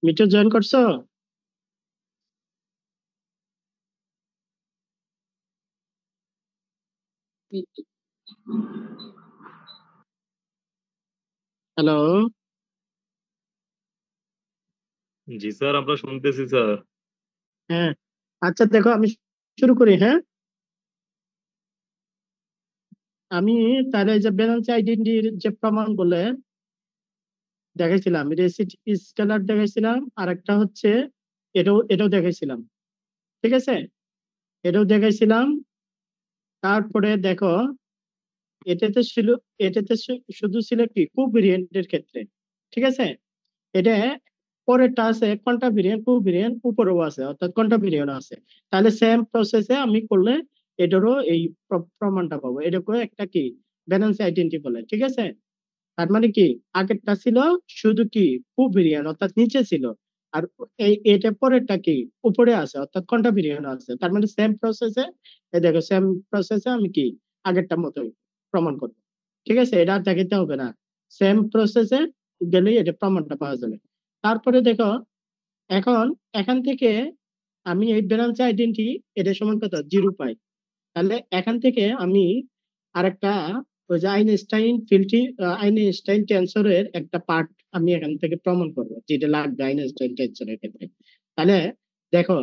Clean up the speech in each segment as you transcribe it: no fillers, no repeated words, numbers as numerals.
মিটো join করছো? Hello. জি sir, আমরা শুনতেছি স্যার। হ্যাঁ, আচ্ছা দেখো আমি শুরু করি। হ্যাঁ, আমি তাহলে এই যে ব্যালেন্স আইডেন্টিটির যে প্রমাণ বলে দেখাইছিলাম, রেসিট স্কেলার দেখাইছিলাম, আর একটা হচ্ছে এটাও দেখাইছিলাম। ঠিক আছে, এটাও দেখাইছিলাম। তারপরে দেখো, এটাতে ছিল, শুধু ছিল কি কোভেরিয়েন্টের ক্ষেত্রে। ঠিক আছে, এটা পরেরটা আছে কন্টাভিরিয়েন্ট কোভেরিয়েন্ট, উপরেও আছে অর্থাৎ কন্টাভিরিয়েন্ট আছে। তাহলে সেম প্রসেসে আমি করলে এটারও এই প্রমাণটা পাবো। এটাকে একটা কি ব্যালেন্স আইডেন্টি বলে। ঠিক আছে, তার মানে কি আগেরটা ছিল শুধু কি কোভেরিয়েন্ট অর্থাৎ নিচে ছিল, আর এটা পরেরটা কি উপরে আছে অর্থাৎ কন্টাভিরিয়েন্ট আছে। তার মানে সেম প্রসেসে, এই দেখো সেম প্রসেসে আমি কি আগেরটা মতোই প্রমাণ করবো। ঠিক আছে, এটা আর দেখাতে হবে না, সেম প্রসেসে গেলেই এটা প্রমাণটা পাওয়া যাবে। তারপরে দেখো, এখন এখান থেকে আমি এই ব্যালেন্স আইডেন্টি এটা সমান কত জিরো পাই। তাহলে এখান থেকে আমি আরেকটা, ওই যে আইনস্টাইন ফিল্ডটি, আইনস্টাইন টেন্সরের একটা পার্ট আমি এখান থেকে প্রমাণ করবো যেটা লাগবে আইনস্টাইন টেন্সরের ক্ষেত্রে। তাহলে দেখো,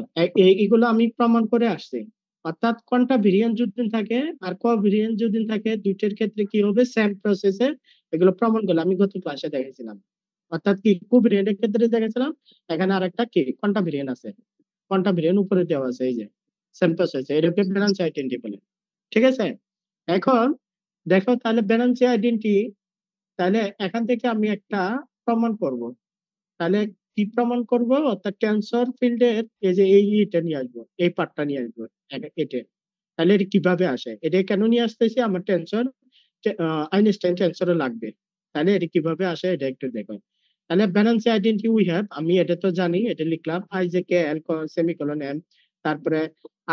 এইগুলো আমি প্রমাণ করে আসছি। অর্থাৎ কোনটা ভেরিয়েন্ট যদি থাকে আর ক ভেরিয়েন্ট যদি থাকে, দুইটার ক্ষেত্রে কি হবে সেম প্রসেসে এগুলো প্রমাণ করলে আমি গত ক্লাসে দেখেছিলাম। অর্থাৎ কি কোভেরিয়েন্টের ক্ষেত্রে দেখেছিলাম, এখানে আরেকটা কি কোনটা ভেরিয়েন্ট আছে, কোনটা ভেরিয়েন্ট উপরে দেওয়া আছে, এই যে সেম প্রসেসে, এটাকে ব্যালেন্স আইডেন্টি বলে। ঠিক আছে, এখন দেখো তাহলে ব্যালেন্স আইডেন্টি, তাহলে এখান থেকে আমি একটা প্রমাণ করব। তাহলে কি প্রমাণ করব, অর্থাৎ টেনসর ফিল্ডের এই যে এটা নিয়ে আসবো, এই পার্টটা নিয়ে আসবো। এটা তাহলে এটা কিভাবে আসে, এটা কেন নিয়ে আসতেছি, আমার টেনসর আইনস্টাইন টেনসরে লাগবে। তাহলে এটা কিভাবে আসে এটা একটু দেখো। তাহলে ব্যালেন্স আইডেন্টি উই হ্যাভ, আমি এটা তো জানি, এটা লিখলাম I J K L semicolon M, তারপরে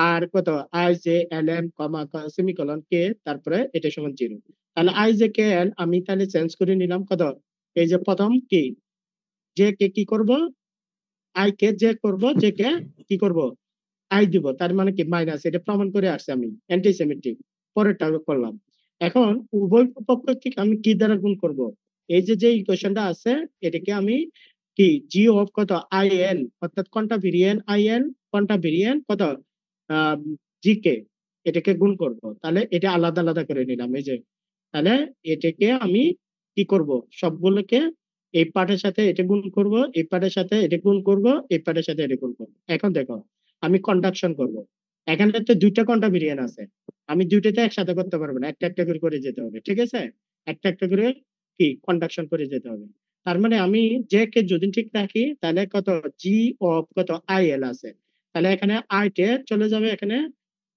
আর কত I J L M comma semicolon K, তারপরে এটা সমান জিরো। তাহলে আই জে কে এল আমি তাহলে চেঞ্জ করে নিলাম কত, এই যে প্রথম কি যে কে কি করব, আই কে যে করব, যে কে কি করব আই দিব, তার মানে কি মাইনাস, এটা প্রমাণ করে আসছে আমি অ্যান্টিসেমিটিক। পরেরটা করলাম। এখন উভয় পক্ষকে আমি কি দ্বারা গুণ করব, এই যে ইকুয়েশনটা আছে এটাকে আমি কি জি অফ কত আই এন অর্থাৎ কোনটা ভেরিয়েন্ট আই এন, কোনটা ভেরিয়েন্ট কত জি কে, এটাকে গুণ করব। তাহলে এটা আলাদা আলাদা করে নিলাম, এই যে। তাহলে এটাকে আমি কি করব, সবগুলোকে এই পার্টের সাথে এটা গুণ করব, এই পার্টের সাথে এটা গুণ করব, এই পার্টের সাথে এটা গুণ করব। এখন দেখো আমি কন্ডাকশন করব। এখানে তো দুইটা কোয়ান্টা ভেরিয়েন্ট আছে, আমি দুইটাতে একসাথে করতে পারবো না, একটা একটা করে করে যেতে হবে। ঠিক আছে, একটা একটা করে কি কন্ডাকশন করে যেতে হবে। তার মানে আমি যে কে যদি ঠিক রাখি, তাহলে কত জি অফ কত আই এল আছে। তাহলে এখানে আই টে চলে যাবে, এখানে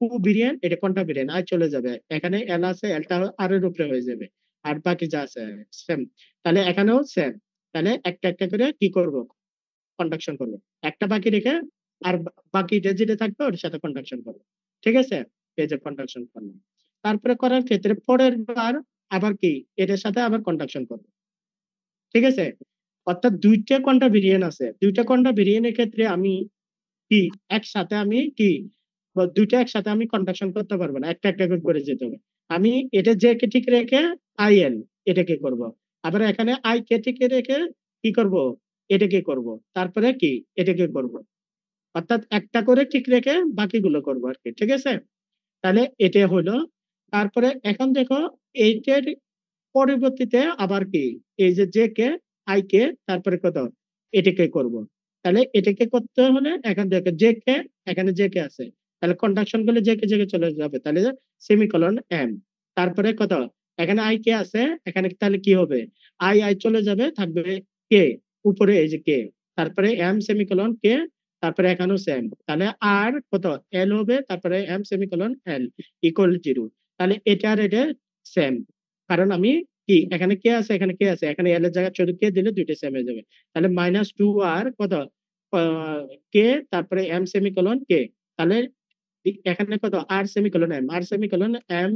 টু ভেরিয়েন্ট, এটা কোনটা ভেরিয়েন্ট আই চলে যাবে, এখানে এল আছে, এলটা আর এর উপরে হয়ে যাবে, আর বাকি যা আছে সেম। তাহলে এখানেও সেম। তাহলে একটা একটা করে কি করব, কন্ডাকশন করবো, একটা বাকি রেখে আর বাকিটা যেটা থাকবে ওর সাথে কন্ডাকশন করবো। ঠিক আছে, এই যে কন্ডাকশন করলাম। তারপরে করার ক্ষেত্রে পরের বার আবার কি এটার সাথে আবার কন্ডাকশন করবো। ঠিক আছে, অর্থাৎ দুইটা কোয়ান্টা ভেরিয়েন্ট আছে, দুইটা কোয়ান্টা ভেরিয়েন্টের ক্ষেত্রে আমি কি একসাথে আমি কি দুইটা একসাথে আমি কন্ডাকশন করতে পারবো না, একটা একটা করে করে যেতে হবে। আমি এটা যে কে ঠিক রেখে আই এন এটাকে করব, আবার এখানে আই কে ঠিক রেখে কি করব, এটাকে করব, তারপরে কি এটাকে করব। অর্থাৎ একটা করে ঠিক রেখে বাকিগুলো করবো আর কি। ঠিক আছে, তাহলে এটা হলো। তারপরে এখন দেখো এইটার পরবর্তীতে আবার কি এই যে জে কে আই কে তারপরে কত এটাকে করব। তাহলে এটাকে করতে হলে এখন দেখো জে কে, এখানে জে কে আছে, তাহলে কন্ডাকশন করলে জে কে জে কে চলে যাবে, তাহলে সেমিকোলন এম। তারপরে কত এখানে আই কে আছে, এখানে তাহলে কি হবে, আই আই চলে যাবে, থাকবে কে উপরে, এই যে কে, তারপরে এম সেমিকোলন কে, তারপরে এখানেও সেম, তাহলে আর কত এল হবে, তারপরে M semicolon L equal zero. তাহলে এটা আর এটা সেম, কারণ আমি কি এখানে কে আছে, এখানে কে আছে, এখানে এল এর জায়গায় শুধু কে দিলে দুইটা সেম হয়ে যাবে। তাহলে মাইনাস টু আর কত কে, তারপরে এম সেমিকোলন কে। তাহলে এখানে কত R semicolon M, R semicolon M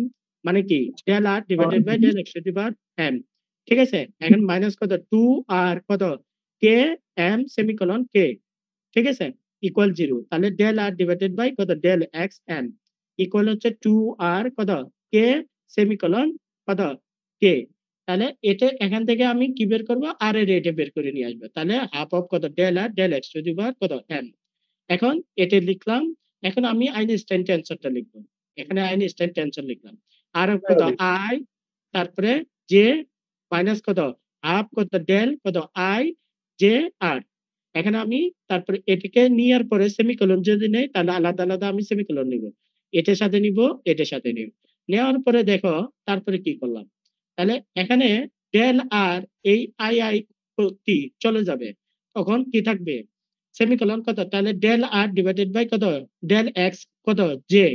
মানে কি del R divided by del x divide M. ঠিক আছে, এখন মাইনাস কত টু আর কত কে এম সেমিকোলন কে, ঠিক আছে, ইকুয়াল 0, তাহলে ডেল আর ডিভাইডেড বাই কত ডেল এক্স এম ইকুয়াল হচ্ছে 2 আর কত কে সেমিকোলন কত কে। তাহলে এটা এখান থেকে আমি কি বের করবো, আর এর রেটে বের করে নিয়ে আসবো, তাহলে হাফ অফ কত ডেল আর del X to the power কত এম। এখন এটা লিখলাম। এখন আমি আইনস্টাইন টেনসরটা লিখবো, এখানে আইনস্টাইন টেনসর লিখলাম। আর কত আই, তারপরে জে মাইনাস কত হাফ কত ডেল কত আই জে আর। এখানে আমি তারপরে এটাকে নেওয়ার পরে সেমিকোলন যদি নেই তাহলে আলাদা আলাদা আমি সেমিকোলন নিব, এটার সাথে নিব এটার সাথে নিব। নেওয়ার পরে দেখো তারপরে কি করলাম, তাহলে এখানে ডেল আর এই আই আই কি চলে যাবে, তখন কি থাকবে সেমিকোলন কত, তাহলে ডেল আর ডিভাইডেড বাই কত ডেল এক্স কত জে,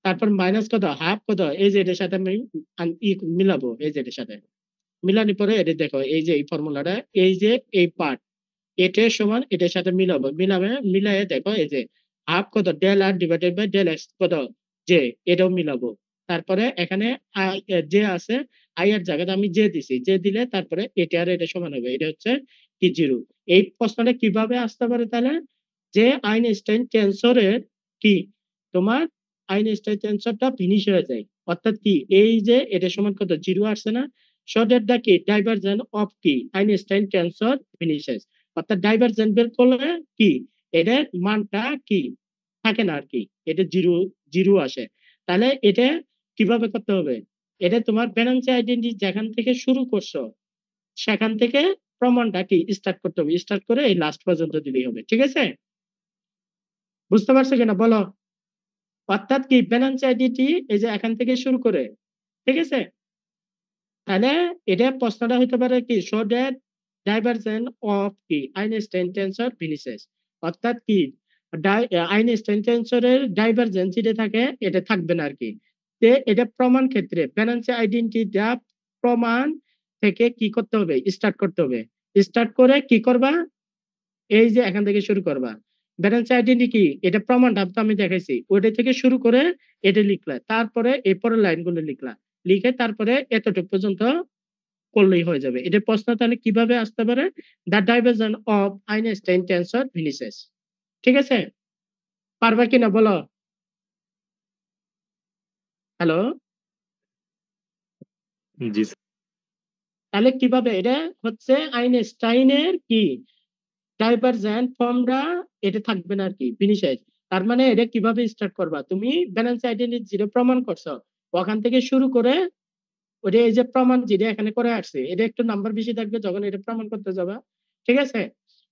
তারপর মাইনাস কত হাফ কত এই যে এটার সাথে আমি মিলাবো, এই যে এটার সাথে মিলানোর পরে এটা দেখো এই যে এই ফর্মুলাটা এই যে এই পার্ট এটা সমান এটার সাথে মিলাবো, মিলায়ে দেখো এই যে হাফ কত del R divided by del x কত জে, এটাও মিলাবো। তারপরে এখানে যে আছে আই এর জায়গাতে আমি জে দিছি, জে দিলে তারপরে এটা আর এটা সমান হবে, এটা হচ্ছে কি 0। এই প্রশ্নটা কিভাবে আসতে পারে তাহলে, যে আইনস্টাইন টেনসরের কি তোমার আইনস্টাইন টেনসরটা ফিনিশ হয়ে যায়, অর্থাৎ কি এই যে এটা সমান কত 0 আসছে না, so that the কি ডাইভারজেন্স অফ কি আইনস্টাইন টেনসর ফিনিশেস, অর্থাৎ ডাইভারজেন্স বের করলে কি এটার মানটা কি থাকে না আর কি, এটা 0 0 আসে। তাহলে এটা কিভাবে করতে হবে, এটা তোমার ব্যালেন্স আইডেন্টিটি যেখান থেকে শুরু করছো সেখান থেকে প্রমাণটা কি স্টার্ট করতে হবে, স্টার্ট করে এই লাস্ট পর্যন্ত দিলেই হবে, ঠিক আছে? বুঝতে পারছো কিনা বলো। অর্থাৎ কি ব্যালেন্স আইডেন্টিটি এই যে এখান থেকে শুরু করে, ঠিক আছে, তাহলে এটা প্রশ্নটা হতে পারে কি শো দ্যাট ডাইভারজেন্স অফ কি আইনস্টাইন টেনসর ফিনিশেস, অর্থাৎ কি আইনস্টাইন টেনসরের ডাইভারজেন্স যেটা থাকে এটা থাকবে না আর কি। এটা প্রমাণ ক্ষেত্রে ব্যালেন্স আইডেন্টিটিটা প্রমাণ থেকে কি করতে হবে, স্টার্ট করতে হবে। স্টার্ট করে কি করবা, এই যে এখান থেকে শুরু করবা ব্যালেন্স আইডেন্টিটি কি এটা প্রমাণটা তো আমি দেখাইছি, ওইটা থেকে শুরু করে এটা লিখলা, তারপরে এই পরের লাইনগুলো লিখলা, লিখে তারপরে এতটুকু পর্যন্ত করলেই হয়ে যাবে। এটা প্রশ্ন তাহলে কিভাবে আসতে পারে, the divergence of Einstein tensor finishes, ঠিক আছে? পারবা কিনা বলো। হ্যালো, জি স্যার। তাহলে কিভাবে এটা হচ্ছে আইনস্টাইনের কি ডাইভারজেন্ট ফর্মটা এটা থাকবে না আর কি ফিনিশেস। তার মানে এটা কিভাবে স্টার্ট করবা, তুমি ব্যালেন্স আইডেন্টিটি যেটা প্রমাণ করছো ওখান থেকে শুরু করে ওটা এই যে প্রমাণ যেটা এখানে করে আসছে এটা একটু নাম্বার বেশি থাকবে যখন এটা প্রমাণ করতে যাবা, ঠিক আছে?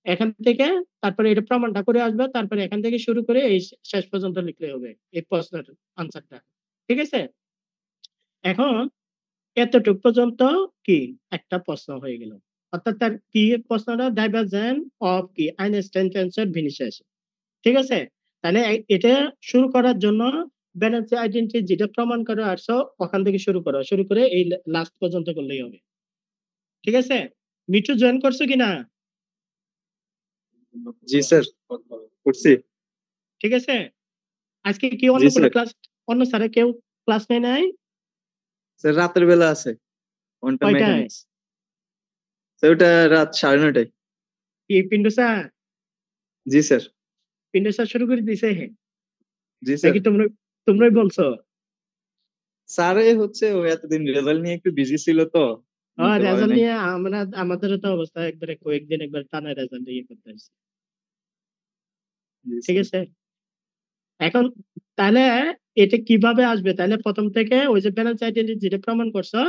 এখান থেকে তারপরে এটা প্রমাণটা করে আসবে, তারপরে এখান থেকে শুরু করে এই শেষ পর্যন্ত লিখলে হবে এই প্রশ্নের আনসারটা, ঠিক আছে? এখন এতটুকু পর্যন্ত কি একটা প্রশ্ন হয়ে গেল, অর্থাৎ তার কি প্রশ্নটা ডাইভারজেন্স অফ কি আইনস্টাইন টেনসর ফিনিশেস, ঠিক আছে? তাহলে এটা শুরু করার জন্য ব্যালেন্স আইডেন্টিটি যেটা প্রমাণ করে আসছো ওখান থেকে শুরু করো, শুরু করে এই লাস্ট পর্যন্ত করলেই হবে, ঠিক আছে? মিঠু জয়েন করছো কিনা? জি স্যার, করছি। ঠিক আছে, আজকে কি অন্য জি কোনো স্যার। ক্লাস, অন্য স্যারে কেউ ক্লাস নেয় নাই? স্যার রাতের বেলা আছে কোয়ান্টাম কয়টায়? মেকানিক্স। স্যার ওটা রাত 9:30টায়। কি পিন্টু স্যার? জি স্যার। পিন্টু স্যার শুরু করে দিছে জি স্যার। নাকি তোমরাই বলছো? স্যারে হচ্ছে ও এতদিন রেজাল্ট নিয়ে একটু বিজি ছিল তো নিতে পারে রেজাল্ট নাই। নিয়ে আমাদেরও তো অবস্থা একবারে কয়েকদিন একবার টানা রেজাল্ট ইয়ে করতে হয়েছে, জি ঠিক স্যার। আছে? এখন তাহলে এটা কিভাবে আসবে, তাহলে প্রথম থেকে ওই যে ব্যালেন্স আইডেন্টিটি যেটা প্রমাণ করছো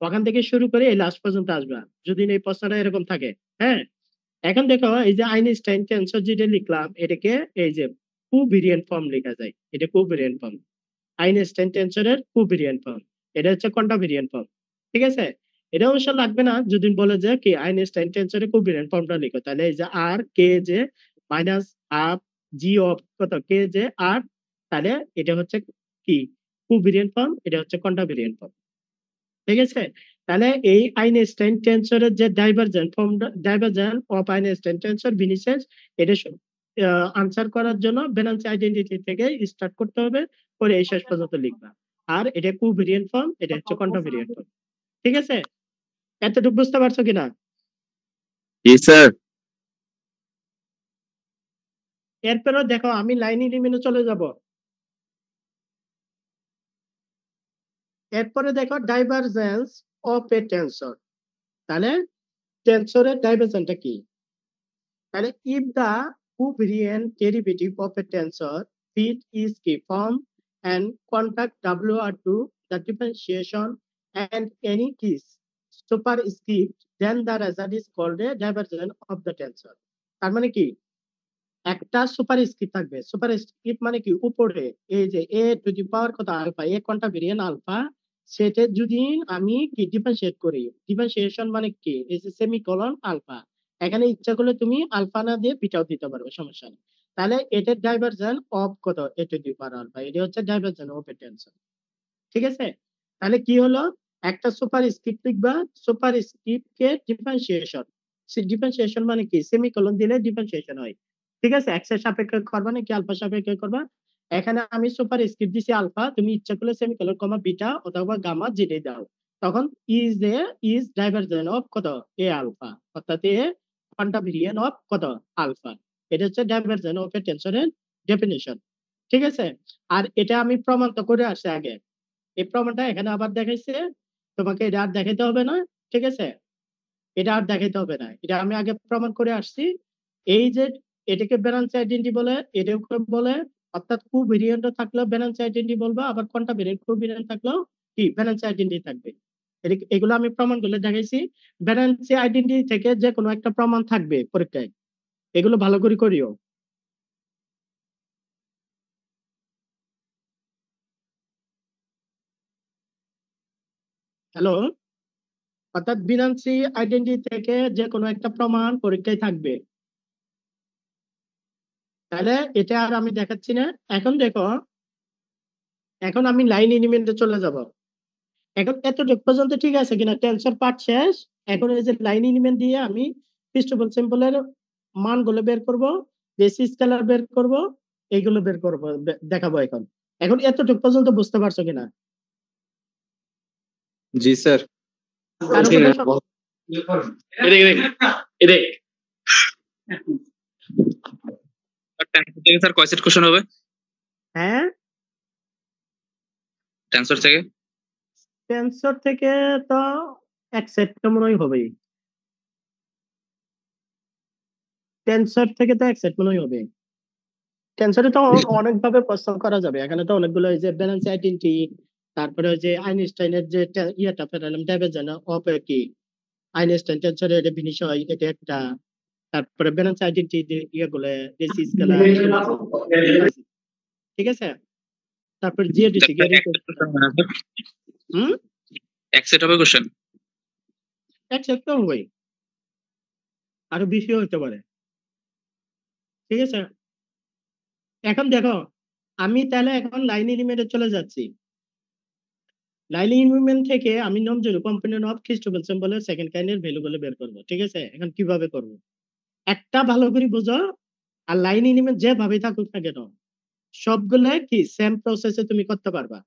ওখান থেকে শুরু করে এই লাস্ট পর্যন্ত আসবে যদি এই প্রশ্নটা এরকম থাকে। হ্যাঁ, এখন দেখো এই যে আইনস্টাইন টেনসর যেটা লিখলাম এটাকে এই যে কোভেরিয়েন্ট ফর্ম লেখা যায়, এটা কোভেরিয়েন্ট ফর্ম, আইনস্টাইন টেনসরের কোভেরিয়েন্ট ফর্ম, এটা হচ্ছে কন্টাভেরিয়েন্ট ফর্ম, ঠিক আছে? এটা অবশ্য লাগবে না যদি বলে যে কি আইনস্টাইন টেনসরের কোভেরিয়েন্ট ফর্মটা লিখো, তাহলে এই যে আর কে যে মাইনাস হাফ জি অফ কত কে যে আর, তাহলে এটা হচ্ছে কি কোভেরিয়েন্ট ফর্ম, এটা হচ্ছে কন্টাভেরিয়েন্ট ফর্ম, ঠিক আছে? তাহলে এই আইনস্টাইন টেনসরের যে ডাইভারজেন্ট ফর্মটা ডাইভারজেন্ট অফ আইনস্টাইন টেনসর ভিনিসেস, এটা আনসার করার জন্য ব্যালেন্স আইডেন্টিটি থেকে স্টার্ট করতে হবে, পরে এই শেষ পর্যন্ত লিখবা। আর এটা কোভেরিয়েন্ট ফর্ম, এটা হচ্ছে কন্টাভেরিয়েন্ট ফর্ম, ঠিক আছে? এতটুকু বুঝতে পারছো কিনা? জি স্যার। এরপরে দেখো আমি লাইন এলিমেন্টে চলে যাব। এরপরে দেখো ডাইভারজেন্স অফ এ টেনসর। তাহলে টেনসরের ডাইভারজেন্সটা কি? তাহলে if the covariant derivative of a tensor fit is key form and contact WR2 the differentiation and any keys superscript, then the result is called a divergence of the tensor. তার মানে কি, একটা superscript থাকবে। Superscript মানে কি, উপরে এই যে এ টু দি পাওয়ার কত আলফা, এ কন্টাভেরিয়েন্ট আলফা, সেটা যদি আমি কি ডিফারেন্সিয়েট করি, ডিফারেন্সিয়েশন মানে কি, এই যে সেমিকোলন আলফা, এখানে ইচ্ছা করলে তুমি আলফা না দিয়ে বিটাও দিতে পারবে, সমস্যা নেই। তাহলে এটার ডাইভারজেন্স অফ কত, এ টু দি পাওয়ার আলফা, এটা হচ্ছে ডাইভারজেন্স অফ এ টেনসর। ঠিক আছে? তাহলে কি হলো, একটা সুপার স্ক্রিপ্ট লিখবা, সুপার স্ক্রিপ্ট কে ডিফারেন্সিয়েশন, ডিফারেন্সিয়েশন মানে কি, সেমিকোলন দিলে ডিফারেন্সিয়েশন হয়। ঠিক আছে? এক্স এর সাপেক্ষে করবা নাকি আলফা সাপেক্ষে করবা? এখানে আমি সুপার স্ক্রিপ্ট দিছি আলফা, তুমি ইচ্ছা করলে সেমিকোলন কমা বিটা অথবা গামা যেটাই দাও, তখন ইজ ডাইভারজেন্স অফ কত, এ আলফা, অর্থাৎ এ কন্টাভেরিয়েন্ট অফ কত, আলফা। এটা হচ্ছে ডাইভারজেন্স অফ এ টেনসরের ডেফিনিশন। ঠিক আছে? আর এটা আমি প্রমাণ তো করে আসছি আগে, এই প্রমাণটা এখানে আবার দেখাইছে, তোমাকে এটা আর দেখাইতে হবে না। ঠিক আছে? এটা আর দেখাইতে হবে না, এটা আমি আগে প্রমাণ করে আসছি। এই যে এটাকে ব্যালেন্স আইডেন্টি বলে, এটাকে বলে, অর্থাৎ কোভেরিয়েন্ট থাকলেও ব্যালেন্স আইডেন্টি বলবো, আবার কন্টাভেরিয়েন্ট কোভেরিয়েন্ট থাকলেও কি ব্যালেন্স আইডেন্টি থাকবে। এগুলো আমি প্রমাণ করে দেখাইছি। ব্যালেন্স আইডেন্টি থেকে যে কোনো একটা প্রমাণ থাকবে পরীক্ষায়, এগুলো ভালো করে করিও। হ্যালো, অর্থাৎ বিনান্সি আইডেন্টি থেকে যে কোনো একটা প্রমাণ পরীক্ষায় থাকবে। তাহলে এটা আর আমি দেখাচ্ছি না। এখন দেখো, এখন আমি লাইন এলিমেন্টে চলে যাব। এখন এতটুকু পর্যন্ত ঠিক আছে কিনা, টেনসর পার্ট শেষ। এখন এই যে লাইন এলিমেন্ট দিয়ে আমি প্রিন্সিপাল সিম্বলের মানগুলো বের করব, বেসিস স্কেলার বের করব, এইগুলো বের করব, দেখাবো। এখন এখন এতটুকু পর্যন্ত বুঝতে পারছো কিনা? জি স্যার। কারো কোনো স্যার কয় সেট কোশ্চেন হবে হ্যাঁ, টেনসর থেকে? টেনসর থেকে তো এক সেট তো মনে হয় হবেই, টেনসর থেকে তো এক সেট মনে হয় হবে। টেনসরে তো অনেক ভাবে প্রশ্ন করা যাবে, এখানে তো অনেকগুলো, এই যে ব্যালেন্স আইডেন্টি, তারপরে ওই যে আইনস্টাইনের যে ইয়েটা ফেরালাম, ডাইভারজেন্স অফ কি, আইনস্টাইন টেনসরের ডেফিনিশন এটা একটা, তারপরে ব্যালেন্স আইডেন্টি ইয়েগুলো, বেসিস স্কেলার, ঠিক আছে? তারপর জিওডিসি এক সেট হবে কোশ্চেন? এক সেট তো হবেই, আরো বেশি হতে পারে। ঠিক আছে? এখন দেখো, আমি তাহলে এখন লাইন এলিমেন্টে চলে যাচ্ছি। লাইন এলিমেন্ট থেকে আমি non zero component of Christoffel সিম্বলের সেকেন্ড কাইন্ডের ভ্যালুগুলো বের করব। ঠিক আছে? এখন কিভাবে করব, একটা ভালো করে বুঝো। আর লাইন এলিমেন্ট যেভাবে থাকুক না কেন, সবগুলো কি সেম প্রসেসে তুমি করতে পারবা।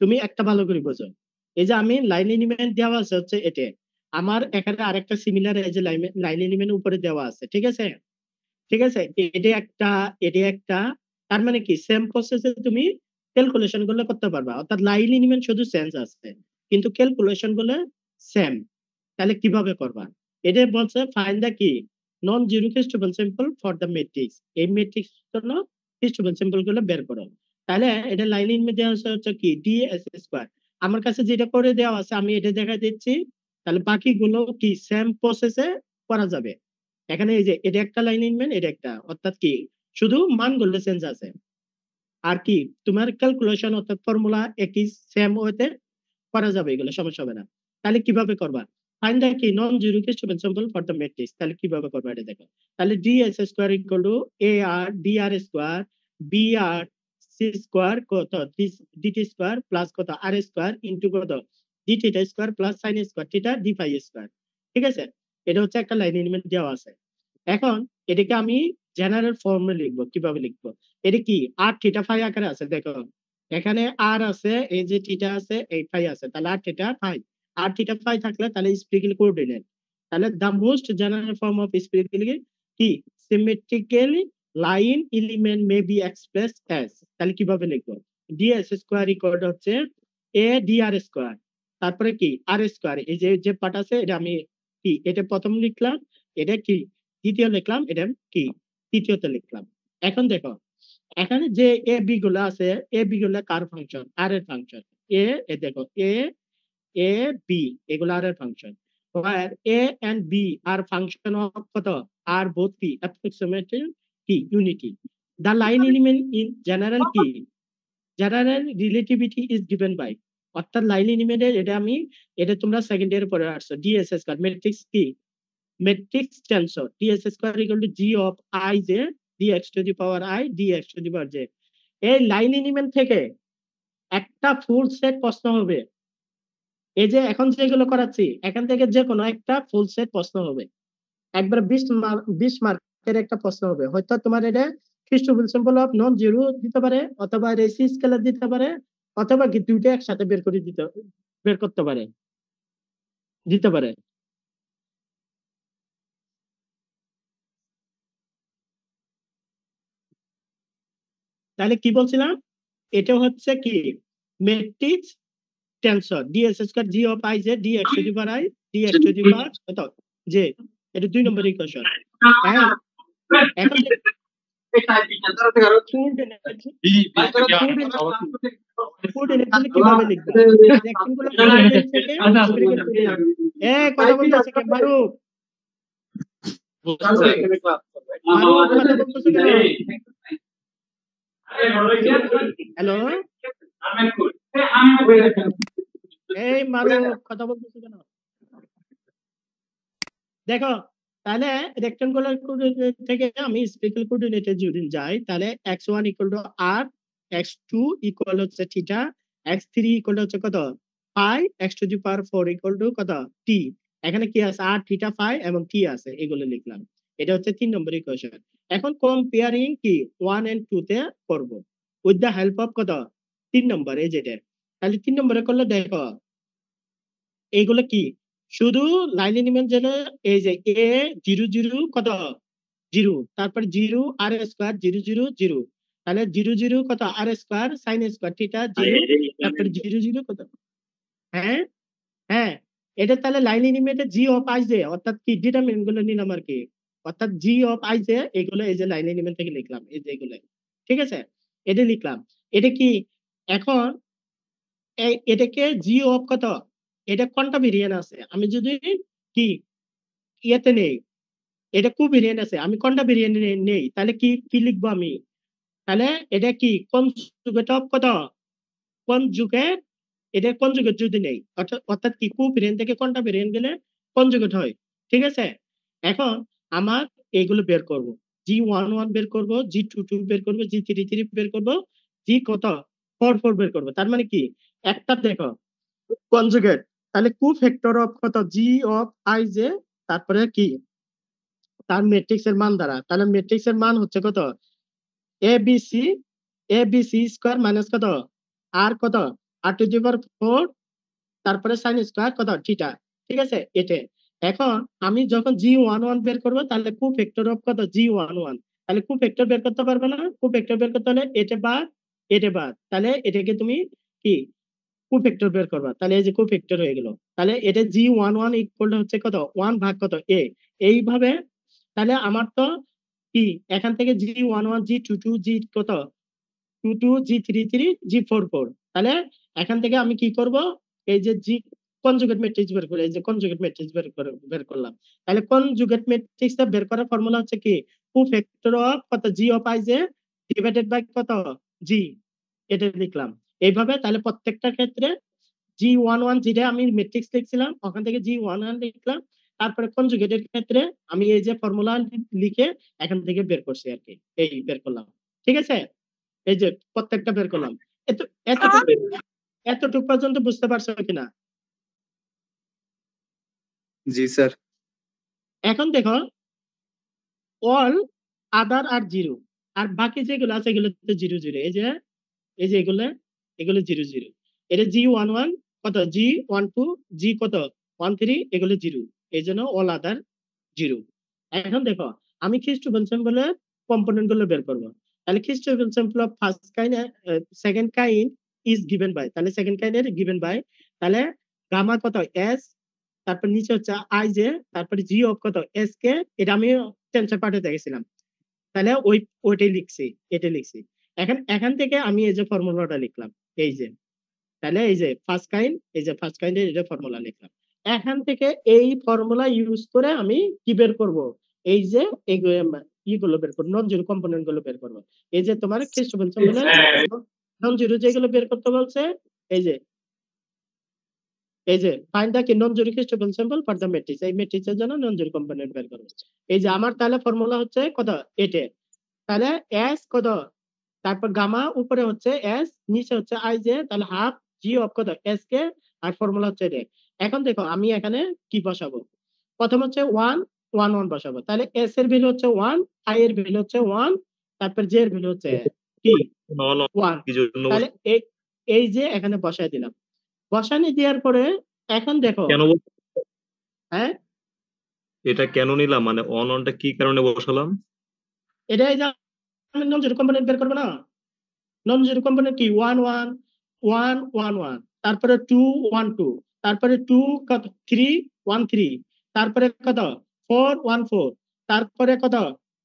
তুমি একটা ভালো করে বুঝো, এই যে আমি লাইন এলিমেন্ট দেওয়া আছে হচ্ছে এটা, আমার এখানে আরেকটা সিমিলার এই যে লাইন এলিমেন্ট উপরে দেওয়া আছে। ঠিক আছে? ঠিক আছে, এটা একটা, এটা একটা, তার মানে কি সেম প্রসেসে তুমি ক্যালকুলেশন গুলো করতে পারবা। অর্থাৎ লাইন এলিমেন্ট শুধু চেঞ্জ আছে, কিন্তু ক্যালকুলেশন গুলো সেম। তাহলে কিভাবে করবা, এটা বলছে ফাইন্ড দ্য কি non zero Christoffel symbol for the matrix, এই ম্যাট্রিক্স জন্য খ্রিস্টোফেল সিম্বল গুলো বের করো। তাহলে এটা লাইন এলিমেন্ট দেওয়া হচ্ছে কি ডিএস স্কয়ার, আমার কাছে যেটা করে দেওয়া আছে আমি এটা দেখা দিচ্ছি। তাহলে বাকিগুলো কি সেম প্রসেসে করা যাবে। এখানে এই যে এটা একটা লাইন এলিমেন্ট, এটা একটা, অর্থাৎ কি শুধু মানগুলো চেঞ্জ আছে, আর কি তোমার ক্যালকুলেশন অর্থাৎ ফর্মুলা একই সেম ওয়েতে করা যাবে, এগুলো সমস্যা হবে না। তাহলে কিভাবে করবা, ফাইন্ড দ্য কি non zero Christoffel symbol for the matrix. তাহলে কিভাবে করবা এটা দেখো। তাহলে DS square equal to A R D R square B R C square কত ডিটি স্কয়ার প্লাস কত আর স্কয়ার ইনটু কত D theta square plus sine square theta D phi square. ঠিক আছে? এটা হচ্ছে একটা লাইন এলিমেন্ট দেওয়া আছে। এখন এটাকে আমি জেনারেল ফর্মে লিখবো। কিভাবে লিখবো, এটা কি আর থিটা ফাই আকারে আছে, দেখো এখানে আর আছে, এই যে থিটা আছে, এই ফাই আছে, তাহলে R theta phi, R theta phi থাকলে তাহলে স্পিরিক্যাল কোঅর্ডিনেট। তাহলে the most general form of spherical কি symmetrically line element may be express as, তাহলে কিভাবে লিখবো? ডিএস স্কোয়ার ইকুয়াল হচ্ছে এ ডি আর স্কোয়ার, তারপরে কি আর স্কোয়ার, এই যে যে পার্ট আছে এটা আমি কি এটা প্রথম লিখলাম, এটা কি দ্বিতীয় লিখলাম, এটা কি তৃতীয়তে লিখলাম। এখন দেখো এখানে যে এ বি গুলো আছে, এ বি গুলো কার ফাংশন? আর এর ফাংশন। এ দেখো এ এ বি এগুলো আর এর function, where a and b are function of কত are both কি approximately কি unity. The line element in general কি general relativity is given by, অর্থাৎ লাইন এলিমেন্টের এটা তোমরা সেকেন্ড ইয়ারে পড়ে আসছো, ডিএস স্কয়ার ম্যাট্রিক্স কি matrix tensor ds square equal to g of I j dx to the power I dx to the power j। এই লাইন এলিমেন্ট থেকে একটা ফুল সেট প্রশ্ন হবে, এই যে এখন যেগুলো করাচ্ছি এখান থেকে যে কোনো একটা ফুল সেট প্রশ্ন হবে, একবার 20 মার্কের একটা প্রশ্ন হবে, হয়তো তোমার এটা খ্রিস্টোফেল সিম্বল অফ নন জিরো দিতে পারে, অথবা রেসি স্কেলার দিতে পারে, অথবা কি দুইটা একসাথে বের করতে পারে দিতে পারে। তাহলে কি বলছিলাম, এটা হচ্ছে কি matrix tensor DS square G of I J D X to the power I D X to the power কত জে, এটা 2 নম্বর ইকুয়েশন। এখন কিভাবে লিখবে? কথা বলতেছে কে? মারুফ কথা বলতেছে কেন? হ্যালো এই মারুফ কথা বলতেছে কেন? দেখো তাহলে রেক্টেঙ্গুলার কোঅর্ডিনেট থেকে আমি স্ফেরিক্যাল কোঅর্ডিনেটে যদি যাই, তাহলে x1 equal to r, x2 equal হচ্ছে থিটা, x3 ইকুয়াল হচ্ছে কত phi, x to the power 4 equal to কত t। এখানে কি আছে? r থিটা ফাই এবং t আছে, এগুলো লিখলাম। এটা হচ্ছে 3 নম্বর ইকুয়েশন। এখন কম্পেয়ারিং কি 1 এন্ড 2 তে করব উইথ দা হেল্প অফ কত 3 নম্বর, এই যেটা। তাহলে 3 নম্বরে করলে দেখো এইগুলো কি শুধু লাইন এলিমেন্ট যেন এই যে এ 0 0 কত 0, তারপর 0 আর স্কয়ার 0 0 0, তাহলে 0 0 কত R square sin square theta 0, তারপর 0 0 কত হ্যাঁ হ্যাঁ এটা তাহলে লাইন এলিমেন্টে জি অফ আই জে, অর্থাৎ কি ডিটারমিনেন্ট গুলো নিলাম আর কি, অর্থাৎ জি অফ আই জে এগুলো এই যে লাইন এলিমেন্ট থেকে লিখলাম, এই যে এগুলো ঠিক আছে, এটা লিখলাম। এটা কি এখন এটাকে জি অফ কত, এটা কোনটা ভেরিয়েন্ট আছে, আমি যদি কি ইয়েতে নেই, এটা কো ভেরিয়েন্ট আছে, আমি কোনটা ভেরিয়েন্ট নেই, তাহলে কি কি লিখবো আমি? তাহলে এটা কি কনজুগেট অফ কত কনজুগেট, এটা কনজুগেট যদি নেই, অর্থাৎ কি কো ভেরিয়েন্ট থেকে কোনটা ভেরিয়েন্ট গেলে কনজুগেট হয়, ঠিক আছে। এখন আমার এইগুলো বের করব, G11 বের করব, G22 বের করব, G33 বের করব, জি কত 44 বের করব। তার মানে কি একটা দেখো কনজুগেট, তাহলে কো ফ্যাক্টর অফ কত জি অফ আই জে, তারপরে কি তার ম্যাট্রিক্স এর মান দ্বারা, তাহলে ম্যাট্রিক্স এর মান হচ্ছে কত এবিসি স্কয়ার মাইনাস কত আর কত আর টু দি পাওয়ার 4, তারপরে সাইন স্কয়ার কত থিটা, ঠিক আছে এটা। এখন আমি যখন G11 বের করব, তাহলে কো ফ্যাক্টর অফ কত G11, তাহলে কো ফ্যাক্টর বের করতে পারবে না, কো ফ্যাক্টর বের করতে হলে এটা বাদ, তাহলে এটাকে তুমি কি কো ফ্যাক্টর বের করবা, তাহলে এই যে কো ফ্যাক্টর হয়ে গেল, তাহলে এটা G11 ইকুয়াল হচ্ছে কত 1 ভাগ কত a, এইভাবে। তাহলে আমার তো কি এখান থেকে G11 G22 G কত 22 G33 G44, তাহলে এখান থেকে আমি কি করব, এই যে জি কনজুগেট ম্যাট্রিক্স বের করে, এই যে কনজুগেট ম্যাট্রিক্স বের করলাম। তাহলে কনজুগেট ম্যাট্রিক্সটা বের করার ফর্মুলা হচ্ছে কি কো ফ্যাক্টর অফ কত G of I J divided by কত জি, এটা লিখলাম এইভাবে। তাহলে প্রত্যেকটা ক্ষেত্রে G11 যেটা আমি ম্যাট্রিক্স লিখছিলাম ওখান থেকে G11 লিখলাম, তারপরে কনজুগেটের ক্ষেত্রে আমি এই যে ফর্মুলা লিখে এখান থেকে বের করছি আর কি, এই বের করলাম, ঠিক আছে। এই যে প্রত্যেকটা বের করলাম। এতটুকু পর্যন্ত বুঝতে পারছো কিনা? জি স্যার। এখন দেখো অল আদার আর জিরো, আর বাকি যেগুলো আছে এগুলো জিরো জিরো, এই যে এগুলো 0 0, এটা G11 কত G12 জি কত 13 এগুলো জিরো, এই জন্য অল আদার জিরো। এখন দেখো আমি খ্রিস্টোফেল সিম্বলে কম্পোনেন্ট গুলো বের করবো। তাহলে Christoffel symbol of first kind second kind is given by, তাহলে সেকেন্ড কাইন্ডের গিভেন বাই, তাহলে গামা কত এস, তারপর নিচে হচ্ছে আই জে, তারপরে জি অফ কত এস কে, এটা আমি টেন্সর পার্টে দেখেছিলাম। তাহলে ওইটাই লিখছি, এটাই লিখছি। এখান থেকে আমি এই যে ফর্মুলাটা লিখলাম, এই যে, তাহলে এই যে ফার্স্ট কাইন্ড, এই যে ফার্স্ট কাইন্ডের এটা ফর্মুলা লিখলাম। এখান থেকে এই ফর্মুলা ইউজ করে আমি কি বের করব, এই যে ইগুলো বের করবো, নন জিরো কম্পোনেন্ট গুলো বের করবো। এই যে তোমার ক্রিস্টোফেল স্যাম্পলের নন জিরো যেগুলো বের করতে বলছে, এই যে ফাইন্ড দ্য কি non zero Christoffel symbol for the matrix, এই ম্যাট্রিক্সের জন্য নন জিরো কম্পোনেন্ট বের করবো। এই যে আমার তাহলে ফর্মুলা হচ্ছে কত এটা, তাহলে এস কত, তারপর গামা উপরে হচ্ছে এস, নিচে হচ্ছে আই জে, তাহলে হাফ জি অফ কত এস কে, আর ফর্মুলা হচ্ছে এটা। এখন দেখো আমি এখানে কি বসাবো, প্রথম হচ্ছে 1 1 1 বসাবো, তাহলে এস এর ভ্যালু হচ্ছে 1, আই এর ভ্যালু হচ্ছে 1, তারপর জে এর ভ্যালু হচ্ছে কি নন 1, কি জন্য তাহলে এই যে এখানে বসাই দিলাম। বসানি দেওয়ার পরে এখন দেখো, কেন হ্যাঁ এটা কেন নিলাম, মানে অন অনটা কি কারণে বসালাম? এটা এই যে আমি নন জিরো কম্পোনেন্ট বের করবো না, নন জিরো কম্পোনেন্ট কি 1 1 1 1 1, তারপরে 2 1 2, তারপরে 2 কত 3 1 3, তারপরে কত 4 1 4, তারপরে কত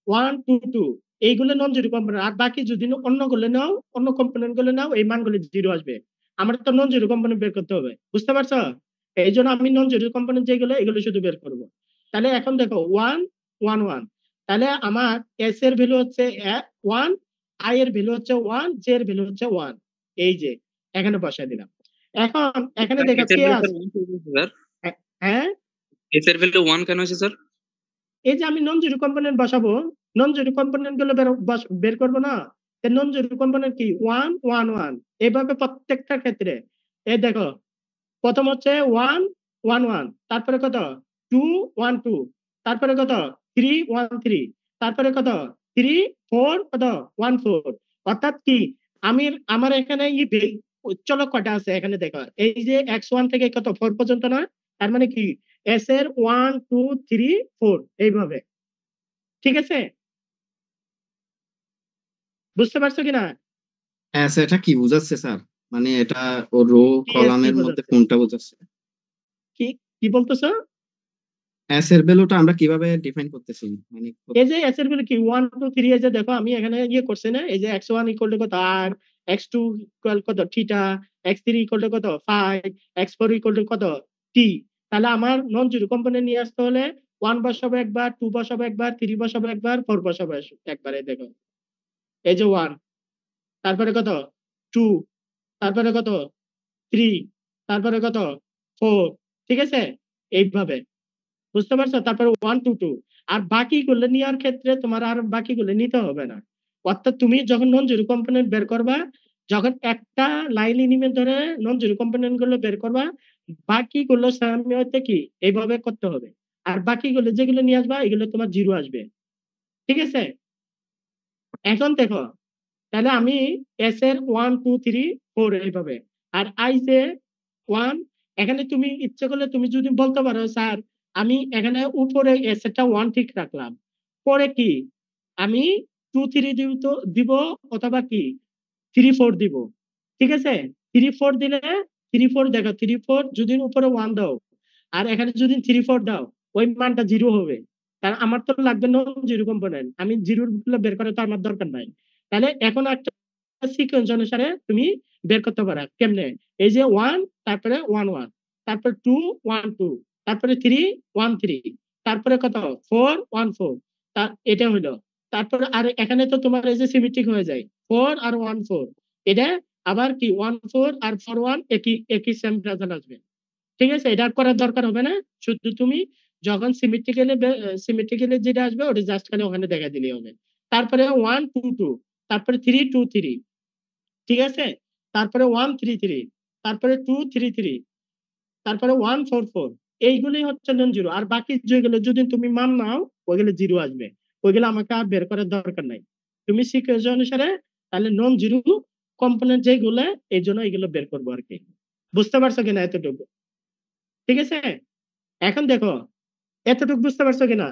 1 2 2, এইগুলো নন জিরো কম্পোনেন্ট। আর বাকি যদি অন্য গুলো নাও, অন্য কম্পোনেন্ট গুলো নাও, এই মানগুলো জিরো আসবে। আমার তো নন জিরো কম্পোনেন্ট বের করতে হবে, বুঝতে পারছো? এই জন্য আমি নন জিরো কম্পোনেন্ট যেগুলো এগুলো শুধু বের করব। তাহলে এখন দেখো 1 1 1, তাহলে আমার এস এর ভ্যালু হচ্ছে 1, আই এর ভ্যালু হচ্ছে 1, জে এর ভ্যালু হচ্ছে 1, এই যে এখানে বসাই দিলাম। এখন এখানে দেখো কে আছে, স্যার হ্যাঁ এস এর ভ্যালু 1 কেন আছে স্যার? এই যে আমি নন জিরো কম্পোনেন্ট বসাবো, নন জিরো কম্পোনেন্ট গুলো বের করবো না, নন জিরো কম্পোনেন্ট কি 1 1 1, এইভাবে প্রত্যেকটা ক্ষেত্রে। এই দেখো প্রথম হচ্ছে 1 1 1, তারপরে কত 2 1 2, তারপরে কত 3 1 3, তারপরে কত 3 4 কত 1 4। অর্থাৎ কি আমি আমার এখানে চলো কটা আছে এখানে দেখো, এই যে x1 থেকে কত 4 পর্যন্ত না, তার মানে কি এস এর 1 2 3 4 এইভাবে, ঠিক আছে? বুঝতে পারছো কিনা? হ্যাঁ স্যার, এটা কি বোঝাচ্ছে স্যার? মানে এটা ও রো কি কলামের মধ্যে বোঝাচ্ছে, কোনটা বোঝাচ্ছে? কি কি বলতেছো? এস এর ভ্যালুটা আমরা কিভাবে ডিফাইন করতেছি, মানে এই যে এস এর ভ্যালু কি 1 2 3, এই যে দেখো আমি এখানে করছি না, এই যে x1 ইকুয়াল টু কত আর, x2 ইকুয়াল কত থিটা, x3 ইকুয়াল টু কত 5, x4 ইকুয়াল টু কত t। তাহলে আমার নন জিরো কম্পোনেন্ট নিয়ে আসতে হলে 1 বসাবো একবার, 2 বসাবো একবার, 3 বসাবো একবার, 4 বসাবো একবার। এই দেখো এই যে 1, তারপরে কত 2, তারপরে কত 3, তারপরে কত 4, ঠিক আছে? এইভাবে, বুঝতে পারছো? তারপরে 1 2 2, আর বাকিগুলো নেওয়ার ক্ষেত্রে তোমার আর বাকিগুলো নিতে হবে না। অর্থাৎ তুমি যখন নন জিরো কম্পোনেন্ট বের করবা, যখন একটা লাইন এলিমেন্ট ধরে নন জিরো কম্পোনেন্ট গুলো বের করবা, বাকিগুলো সামনে কি এইভাবে করতে হবে। আর বাকিগুলো যেগুলো নিয়ে আসবা এগুলো তোমার জিরো আসবে, ঠিক আছে? এখন দেখো তাহলে আমি এস এর 1 2 3 4 এইভাবে, আর আই যে 1, এখানে তুমি ইচ্ছে করলে তুমি যদি বলতে পারো স্যার আমি এখানে উপরে এস এরটা 1 ঠিক রাখলাম, পরে কি আমি 2 3 দিব অথবা কি 3 4 দিব, ঠিক আছে? 3 4 দিলে 3 4 দেখো 3 4 যদি উপরে 1 দাও আর এখানে যদি 3 4 দাও, ওই মানটা জিরো হবে। কারণ আমার তো লাগবে নন জিরো কম্পোনেন্ট, আমি জিরো বের করে তো আমার দরকার নাই। তাহলে এখন একটা সিকোয়েন্স অনুসারে তুমি বের করতে পারো কেমনে, এই যে 1 তারপরে 1 1, তারপরে 2 1 2, তারপরে 3 1 3, তারপরে কত 4 1 4, এটা হলো। তারপরে আর এখানে তো তোমার এই যে সিমেট্রিক হয়ে যায় 4 আর 1 4, এটা আবার কি 1 4 আর 4 1 একই সেম রেজাল্ট আসবে, ঠিক আছে? এটা করার দরকার হবে না, শুধু তুমি যখন সিমেট্রিক্যালি যেটা আসবে ওটা জাস্ট খালি ওখানে দেখা দিলেই হবে। তারপরে 1 2 2, তারপরে 3 2 3, ঠিক আছে? তারপরে 1 3 3, তারপরে 2 3 3, তারপরে 1 4 4, এইগুলোই হচ্ছে নন জিরো। আর বাকি যেগুলো যদি তুমি মান নাও ওইগুলো জিরো আসবে, ওইগুলো আমাকে আর বের করার দরকার নাই। তুমি সিকোয়েন্স অনুসারে তাহলে নন জিরো কম্পোনেন্ট যেগুলো এই জন্য এগুলো বের করবো আর কি। বুঝতে পারছো কিনা এতটুকু? ঠিক আছে, এখন দেখো এতটুকু বুঝতে পারছো কিনা?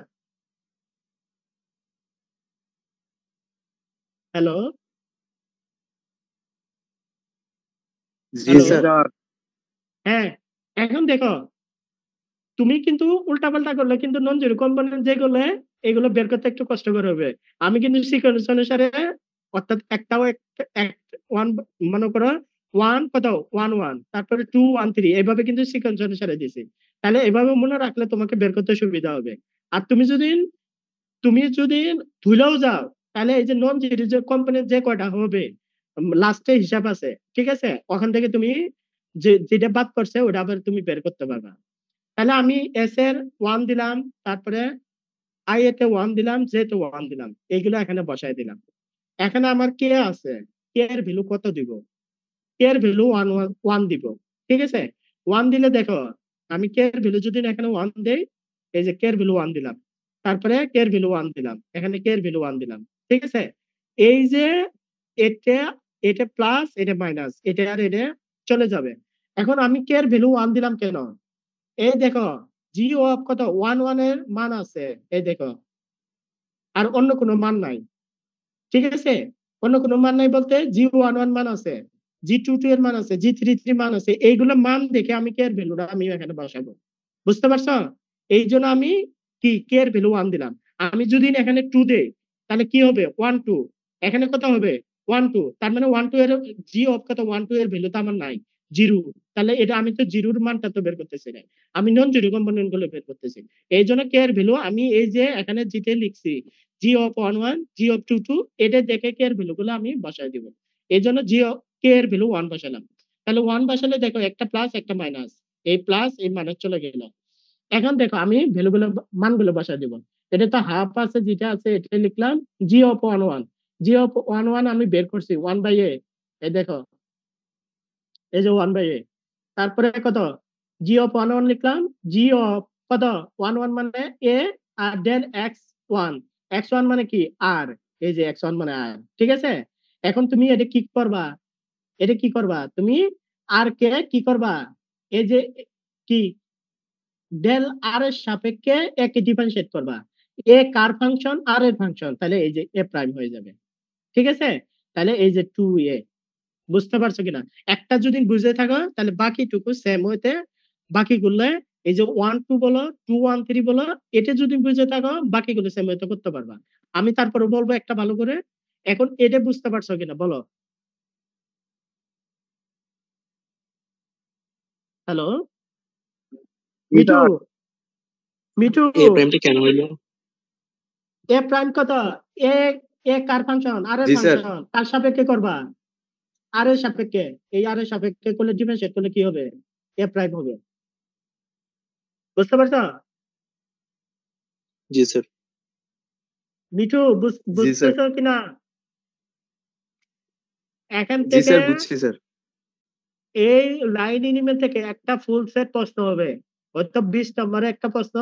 হ্যালো জি হ্যালো স্যার। হ্যাঁ, এখন দেখো তুমি কিন্তু উল্টাপাল্টা করলে কিন্তু নন জিরো কম্পোনেন্ট যেগুলো এগুলো বের করতে একটু কষ্টকর হবে। আমি কিন্তু সিকোয়েন্স অনুসারে অর্থাৎ একটাও ওয়ান মনে করো ওয়ান কত ওয়ান ওয়ান তারপরে টু ওয়ান থ্রি এইভাবে কিন্তু সিকোয়েন্স অনুসারে দিছি। তাহলে এভাবে মনে রাখলে তোমাকে বের করতে সুবিধা হবে। আর তুমি যদি ভুলেও যাও তাহলে এই যে নন জিরো যে কম্পোনেন্ট যে কয়টা হবে লাস্টে হিসাব আছে, ঠিক আছে, ওখান থেকে তুমি যেটা বাদ করছে ওটা আবার তুমি বের করতে পারবা। তাহলে আমি এস এর ওয়ান দিলাম, তারপরে আই এতে ওয়ান দিলাম, জে তে ওয়ান দিলাম, এইগুলো এখানে বসাই দিলাম। এখানে আমার কে আছে, কে এর ভ্যালু কত দিব, কে এর ভ্যালু ওয়ান ওয়ান দিব, ঠিক আছে। ওয়ান দিলে দেখো আমি কে এর ভ্যালু যদি এখানে ওয়ান দেই, এই যে কে এর ভ্যালু ওয়ান দিলাম, তারপরে কে এর ভ্যালু ওয়ান দিলাম, এখানে কে এর ভ্যালু ওয়ান দিলাম, ঠিক আছে। এই যে এটা এটা প্লাস এটা মাইনাস এটা আর এটা চলে যাবে। এখন আমি কে এর ভ্যালু ওয়ান দিলাম কেন, এই দেখো জি অফ কত ওয়ান ওয়ান এর মান আছে, এই দেখো আর অন্য কোনো মান নাই, ঠিক আছে। অন্য কোনো মান নাই বলতে জি ওয়ান ওয়ান মান আছে, জি টু টু এর মান আছে, জি থ্রি থ্রি মান আছে, এইগুলো মান দেখে আমি কে এর ভ্যালুটা আমি এখানে বসাবো। বুঝতে পারছো? এই জন্য আমি কি কে এর ভ্যালু ওয়ান দিলাম। আমি যদি এখানে টু দেই তাহলে কি হবে ওয়ান টু, এখানে কত হবে ওয়ান টু, তার মানে ওয়ান টু এর জি অফ কত ওয়ান টু এর ভ্যালু তো আমার নাই, জিরো। তাহলে এটা আমি তো জিরোর মানটা তো বের করতেছি না, আমি নন জিরো কম্পোনেন্ট গুলো বের করতেছি। এই জন্য কে এর ভ্যালু আমি এই যে এখানে জিতে লিখছি G of one one, G of two two, এটা দেখে কে এর ভ্যালু গুলো আমি বসাই দিব। এই জন্য কে এর ভ্যালু ওয়ান বসালাম। তাহলে ওয়ান বসালে দেখো একটা প্লাস একটা মাইনাস, এই প্লাস এই মাইনাস চলে গেল। এখন দেখো আমি ভ্যালুগুলো মানগুলো বসাই দিব। এটা তো হাফ আছে যেটা আছে এটা লিখলাম G of one one, G of one one আমি বের করছি ওয়ান বাই এ, এই দেখো এই যে ওয়ান বাই এ, তারপরে কত জি অফ ওয়ান ওয়ান লিখলাম, জি অফ কত ওয়ান ওয়ান মানে এ, আর দেন এক্স ওয়ান, এক্স ওয়ান মানে কি আর, এই যে এক্স ওয়ান মানে আর, ঠিক আছে। এখন তুমি এটা কি করবা, এটা কি করবা তুমি আর কে কি করবা, এই যে কি ডেল আর এর সাপেক্ষে একে ডিফারেন্সিয়েট করবা, এ কার ফাংশন আর এর ফাংশন, তাহলে এই যে এ প্রাইম হয়ে যাবে, ঠিক আছে। তাহলে এই যে টু এ, বুঝতে পারছো কিনা? একটা যদি বুঝে থাকো তাহলে বাকিটুকু সেম হইতে, বাকিগুলো এই যে ওয়ান টু বলো টু ওয়ান থ্রি বলো, এটা যদি বুঝে থাকো বাকিগুলো সেম হইতে করতে পারবা। আমি তারপরে বলবো একটা ভালো করে, এখন এটা বুঝতে পারছো কিনা বলো। হ্যালো মিঠু, মিঠু এ প্রাইমটা কেন হইলো? এ প্রাইম কত, এ এ কার ফাংশন আর এর জি স্যার। ফাংশন, কার সাপেক্ষে করবা আর এর সাপেক্ষে, এই আর এর সাপেক্ষে করলে ডিফারেন্সিয়েট করলে কি হবে, এ প্রাইম হবে। বুঝতে পারছো জি স্যার। মিঠু? জি স্যার। বুঝতেছো কিনা? এখান জি থেকে স্যার, বুঝছি স্যার। এই লাইন এলিমেন্ট থেকে একটা ফুল সেট প্রশ্ন হবে, হয়তো 20 নম্বরে একটা প্রশ্ন,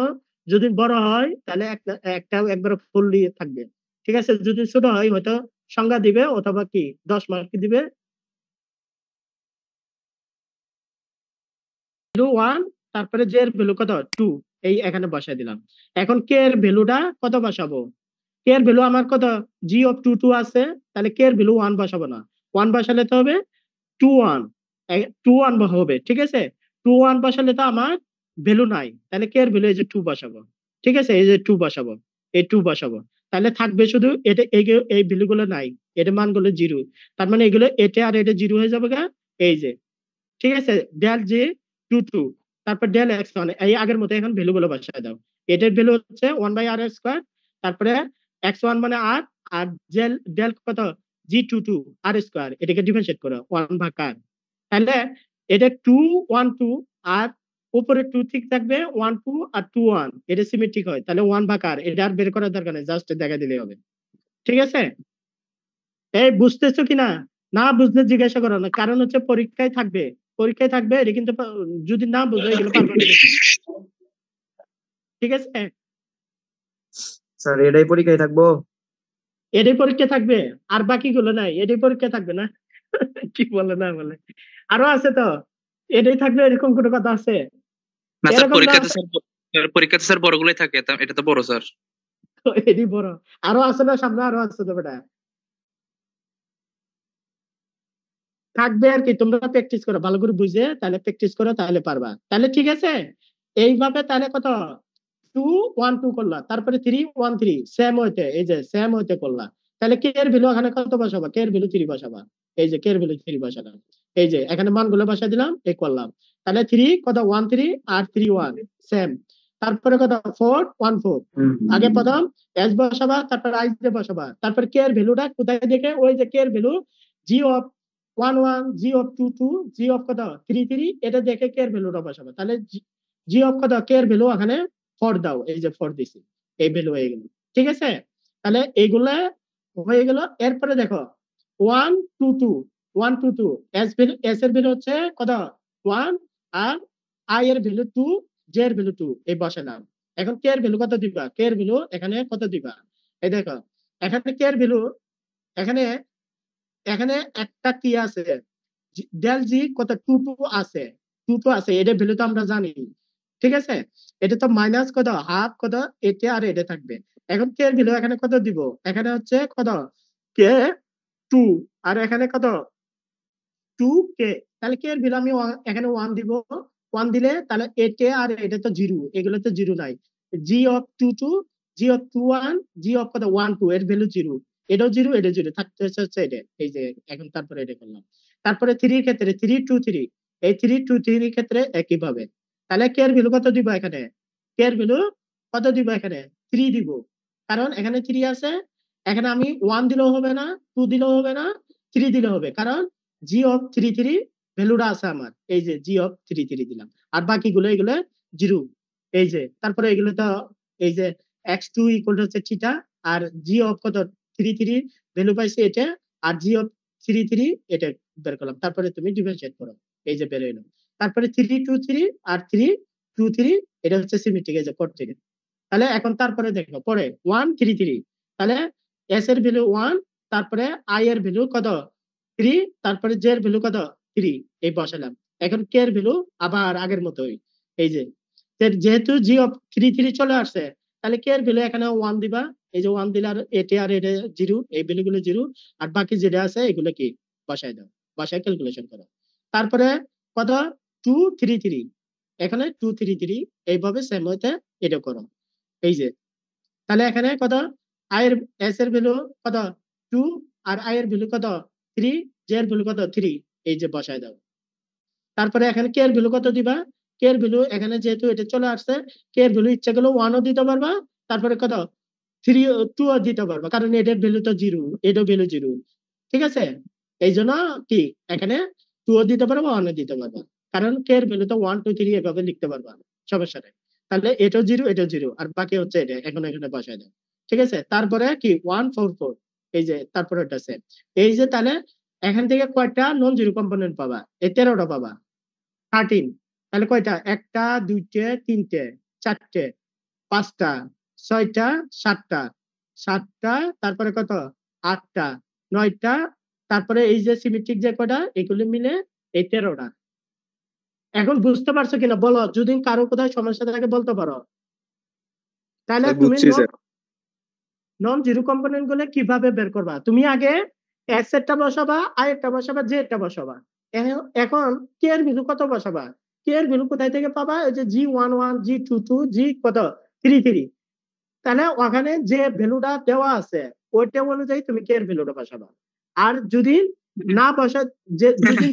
যদি বড় হয় তাহলে একটা একটা একবার ফুললি থাকবে, ঠিক আছে। যদি ছোট হয় হয়তো সংজ্ঞা দিবে অথবা কি 10 মার্ক দিবে। ভ্যালু ওয়ান, তারপরে জে এর ভ্যালু কত টু, এই এখানে বসাই দিলাম। এখন কে এর ভ্যালুটা কত বসাবো, কে এর ভ্যালু আমার কত জি অফ টু টু আছে, তাহলে কে এর ভ্যালু ওয়ান বসাবো না, ওয়ান বসালে তো হবে টু ওয়ান, টু ওয়ান হবে, ঠিক আছে। টু ওয়ান বসালে তো আমার ভ্যালু নাই, তাহলে কে এর ভ্যালু এই যে টু বসাবো, ঠিক আছে, এই যে টু বসাবো, এই টু বসাবো। তাহলে থাকবে শুধু এটা, এই ভ্যালু গুলো নাই, এটা মানগুলো জিরো, তার মানে এগুলো এটা আর এটা জিরো হয়ে যাবে গা, এই যে, ঠিক আছে। ডেল জে টু টু, তারপর ডেল এক্স ওয়ান, এই আগের মতো এখন ভ্যালু গুলো বসায় দাও। এটার ভ্যালু হচ্ছে ওয়ান বাই আর স্কোয়ার, তারপরে এক্স ওয়ান মানে আর, আর ডেল ডেল কত জি টু টু আর স্কোয়ার, এটাকে ডিফারেন্সিয়েট করো ওয়ান ভাগ আর, তাহলে এটা টু ওয়ান টু, আর উপরে টু ঠিক থাকবে ওয়ান টু আর টু ওয়ান, এটা সিমেট্রিক হয়, তাহলে ওয়ান ভাগ আর, এটা আর বের করার দরকার নেই, জাস্ট দেখা দিলে হবে, ঠিক আছে। এই বুঝতেছো কিনা? না বুঝলে জিজ্ঞাসা করো না, কারণ হচ্ছে পরীক্ষায় থাকবে, পরীক্ষায় থাকবে এটা কিন্তু যদি না বুঝো এগুলো পারবে না কিন্তু। ঠিক আছে, স্যার এটাই পরীক্ষায় থাকবো? এটাই পরীক্ষা থাকবে, আর বাকিগুলো নাই, এটাই পরীক্ষা থাকবে না। কি বলে না বলে, আরো আছে তো, এটাই থাকবে এরকম কোনো কথা আছে? না স্যার, এরকম না, পরীক্ষাতে স্যার বড়গুলোই থাকে, এটা তো বড় স্যার। এটাই বড়, আরো আছে না সামনে, আরো আছে তো বেটা। থাকবে আর কি, তোমরা প্র্যাকটিস করো ভালো করে বুঝে, তাহলে প্র্যাকটিস করো তাহলে পারবা। তাহলে ঠিক আছে, এইভাবে তাহলে কত 2 1 2 করলা, তারপরে 3 1 3 সেম হইতে, এই যে সেম হইতে করলা। তাহলে কে এর ভ্যালু এখানে কত বসাবা? কে এর ভ্যালু 3 বসাবা। এই যে কে এর ভ্যালু 3 বসালাম, এই যে এখানে মানগুলো বসা দিলাম, এই করলাম। তাহলে 3 কত 1 3 আর 3 1 সেম। তারপরে কত 4 1 4, আগে প্রথম এস বসাবা, তারপর আই দিয়ে বসাবা, তারপর কে এর ভ্যালুটা কোথায় দেখে, ওই যে কে এর value G of 1 1, G of 2 2, G of কত 3 3, এটা দেখে কে এর ভ্যালুটা বসাবা। তাহলে জি অফ কত কে এর ভ্যালু এখানে 4 দাও, এই যে 4 দিছি, এই ভ্যালু হয়ে গেল। ঠিক আছে, তাহলে এইগুলা হয়ে গেল। এরপরে দেখো 1 2 2 1 2 2, এস এর ভ্যালু হচ্ছে কত 1, আর আই এর ভ্যালু 2, জে এর ভ্যালু 2, এই বসালাম। এখন কে এর ভ্যালু কত দিবা? কে এর ভ্যালু এখানে কত দিবা? এই দেখো এখানে কে এর ভ্যালু, এখানে এখানে একটা কি আছে, ডেল জি কত 2 2 আছে, 2 2 আছে, এটার ভ্যালু তো আমরা জানি। ঠিক আছে, এটা তো মাইনাস কত হাফ কত, এটা আর এটা থাকবে। এখন কে এর ভ্যালু এখানে কত দিব? এখানে হচ্ছে কত কে 2, আর এখানে কত 2 কে। তাহলে কে এর ভ্যালু আমি এখানে 1 দিব। 1 দিলে তাহলে এটা আর এটা তো জিরো, এগুলো তো জিরো নাই। G of 2 2, G of 2 1, G of কত 1 2, এর ভ্যালু জিরো। এটাও জিরো, এটা জিরো থাকতে হচ্ছে এটা, এই যে এখন তারপরে এটা করলাম। তারপরে 3 এর ক্ষেত্রে 3 2 3, এই 3 2 3 এর ক্ষেত্রে একই ভাবে। তাহলে কে এর ভ্যালু কত দিব এখানে? কে এর ভ্যালু কত দিব এখানে? 3 দিব, কারণ এখানে 3 আছে। এখানে আমি 1 দিলেও হবে না, 2 দিলেও হবে না, 3 দিলেও হবে, কারণ জি অফ 3 3 ভ্যালুটা আছে আমার, এই যে জি অফ 3 3 দিলাম। আর বাকিগুলো এগুলো জিরো, এই যে তারপরে এগুলো তো এই যে x2 ইকুয়াল হচ্ছে থিটা, আর জি অফ কত 3 3 ভ্যালু পাইছে এটা, আর জি অফ 3 3 এটা বের করলাম। তারপরে তুমি ডিফারেন্সিয়েট করো, এই যে বের হইলো। তারপরে 3 2 3 আর 3 2 3, এটা হচ্ছে সিমেট্রিক, এই যে কোড থেকে। তাহলে এখন তারপরে দেখো পরে 1 3 3, তাহলে এস এর ভ্যালু 1, তারপরে আই এর ভ্যালু কত 3, তারপরে জে এর ভ্যালু কত 3, এই বসালাম। এখন কে এর ভ্যালু আবার আগের মতোই, এই যে যেহেতু জি অফ 3 3 চলে আসছে, তাহলে কে এর ভ্যালু এখানে 1 দিবা, এই যে 1 দিলে, আর এটা আর এটা জিরো, এই ভ্যালু গুলো জিরো, আর বাকি যেটা আছে এগুলো কি বসায় দাও, বসায় ক্যালকুলেশন করো। তারপরে কত 2 3 3, এখানে 2 3 3, এইভাবে সেম হইতে এটা করো, এই যে। তাহলে এখানে কত আই এর এস এর ভ্যালু কত 2, আর আই এর ভ্যালু কত 3, জে এর ভ্যালু কত 3, এই যে বসায় দাও। তারপরে এখানে কে এর ভ্যালু কত দিবা? কে এর ভ্যালু এখানে যেহেতু এটা চলে আসছে, কে এর ভ্যালু ইচ্ছা করলে 1 ও দিতে পারবা, তারপরে কত 3 2 ও দিতে পারবা, কারণ এটার ভ্যালু তো জিরো, এটার ভ্যালু জিরো। ঠিক আছে, এই জন্য কি এখানে 2 ও দিতে পারবা, 1 ও দিতে পারবা, কারণ কে এর ভ্যালু তো 1 2 3 এভাবে লিখতে পারবা, সমস্যা নেই। তাহলে এটাও জিরো, এটাও জিরো, আর বাকি হচ্ছে এটা, এখন এখানে বসায় দাও। ঠিক আছে, তারপরে কি 1 4 4, এই যে তারপরে এটা সেম। এই যে তাহলে এখান থেকে কয়টা নন জিরো কম্পোনেন্ট পাবা? এই 13টা পাবা। 13, তাহলে কয়টা? একটা, দুইটে, তিনটে, চারটে, পাঁচটা, ছয়টা, সাতটা, সাতটা, তারপরে কত 8টা, 9টা, তারপরে এই যে সিমেট্রিক যে কয়টা, এগুলো মিলে এই 13টা। এখন বুঝতে পারছো কিনা বলো, যদি কারো কোথাও সমস্যা থাকে বলতে পারো। তাহলে স্যার তুমি বুঝছি স্যার। নন জিরো কম্পোনেন্ট গুলো কিভাবে বের করবা? তুমি আগে এক্স এরটা বসাবা, আই এরটা বসাবা, জে এরটা বসাবা। এখন কে এর ভ্যালু কত বসাবা? কে এর ভ্যালু কোথায় থেকে পাবা? ওই যে জি 1 1, জি 2 2, জি কত 3 3, তাহলে ওখানে যে ভ্যালুটা দেওয়া আছে ওইটা অনুযায়ী তুমি কে এর ভ্যালুটা বসাবা। আর যদি না বসা, যে যদি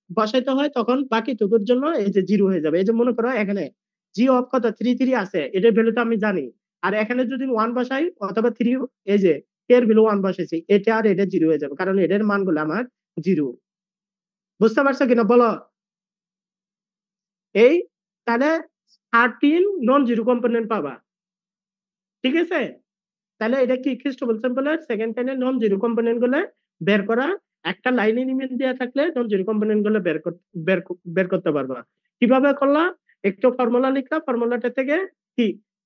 বসাইতে হয়, তখন বাকি টুকুর জন্য এই যে জিরো হয়ে যাবে। এই যে মনে করো এখানে জি অফ কত 3 3 আছে, এটার ভ্যালু তো আমি জানি, আর এখানে যদি 1 বসাই অথবা 3, এই যে এর ভ্যালু 1 বসাইছি, এটা আর এটা জিরো হয়ে যাবে, কারণ এটার মানগুলো আমার জিরো। বুঝতে পারছো কিনা বলো? এই তাহলে 13 নন জিরো কম্পোনেন্ট পাবা। ঠিক আছে, তাহলে এটা কি খ্রিস্টবল স্যাম্পলের সেকেন্ড কাইন্ডের নন জিরো কম্পোনেন্ট গুলো বের করা, একটা লাইন এলিমেন্ট দেওয়া থাকলে নন জিরো কম্পোনেন্ট গুলো বের করতে পারবা। কিভাবে করলা? একটু ফর্মুলা লিখলা, ফর্মুলাটা থেকে কি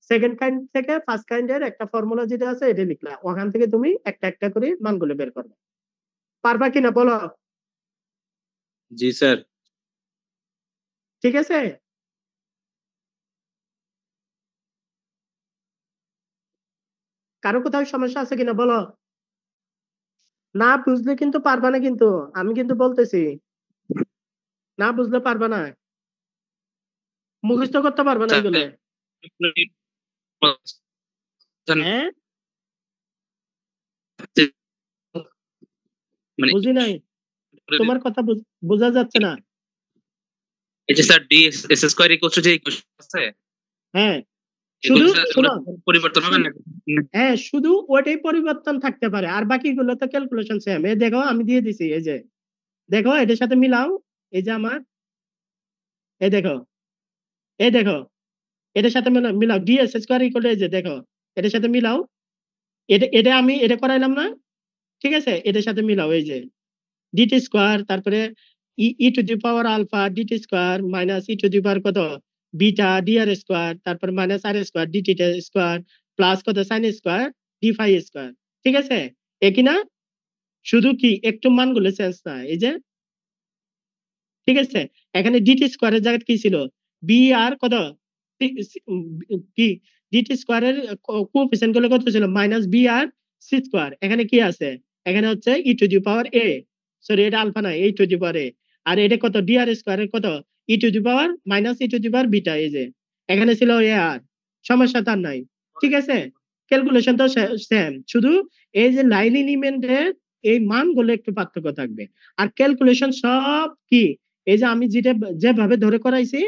সেকেন্ড কাইন্ড থেকে ফার্স্ট কাইন্ডের একটা ফর্মুলা যেটা আছে এটা লিখলা, ওখান থেকে তুমি একটা একটা করে মানগুলো বের করবে। পারবা কিনা বলো? জি স্যার। ঠিক আছে, কারো কোথাও সমস্যা আছে কিনা বলো? না বুঝলে কিন্তু পারবা না, কিন্তু আমি কিন্তু বলতেছি না বুঝলে পারবা না, মুখস্থ করতে পারবা না এগুলো। হ্যাঁ মানে বুঝি নাই, তোমার কথা বোঝা যাচ্ছে না। এই যে sir D S square equal two যে ইকুয়েশন আছে, হ্যাঁ এগুলো শুধু স্যার শোনো, পরিবর্তন হবে না? হ্যাঁ শুধু ওটাই পরিবর্তন থাকতে পারে, আর বাকিগুলো তো ক্যালকুলেশন সেম। এই দেখো আমি দিয়ে দিছি, এই যে দেখো এটার সাথে মিলাও, এই যে আমার, এই দেখো, এই দেখো এটার সাথে মিলাও, ডিএস স্কয়ার ইকুয়াল এই যে দেখো এটার সাথে মিলাও, এটা এটা আমি এটা করাইলাম না, ঠিক আছে, এটার সাথে মিলাও, এই যে ডিটি স্কয়ার, তারপরে E to the power alpha DT square minus E to the power কত বিটা ডিআর স্কয়ার, তারপর minus R square DT square plus কত sine square D phi square, ঠিক আছে, একই না? শুধু কি একটু মানগুলো চেঞ্জ না, এই যে ঠিক আছে। এখানে ডিটি স্কয়ারের জায়গায় কি ছিল, বি আর কত কি ডিটি স্কয়ারের কোএফিসিয়েন্ট গুলো কত ছিল, minus B R C square. এখানে কি আছে, এখানে হচ্ছে E to the power A, sorry এটা আলফা না, ই টু দি পাওয়ার এ, আর এটা কত ডিআর স্কয়ারের কত E to the power minus E to the power beta, এই যে এখানে ছিল এ আর, সমস্যা তার নাই, ঠিক আছে। ক্যালকুলেশন তো সেম, শুধু এই যে লাইন এলিমেন্টের এই মানগুলো একটু পার্থক্য থাকবে, আর ক্যালকুলেশন সব কি, এই যে আমি যেভাবে ধরে করাইছি,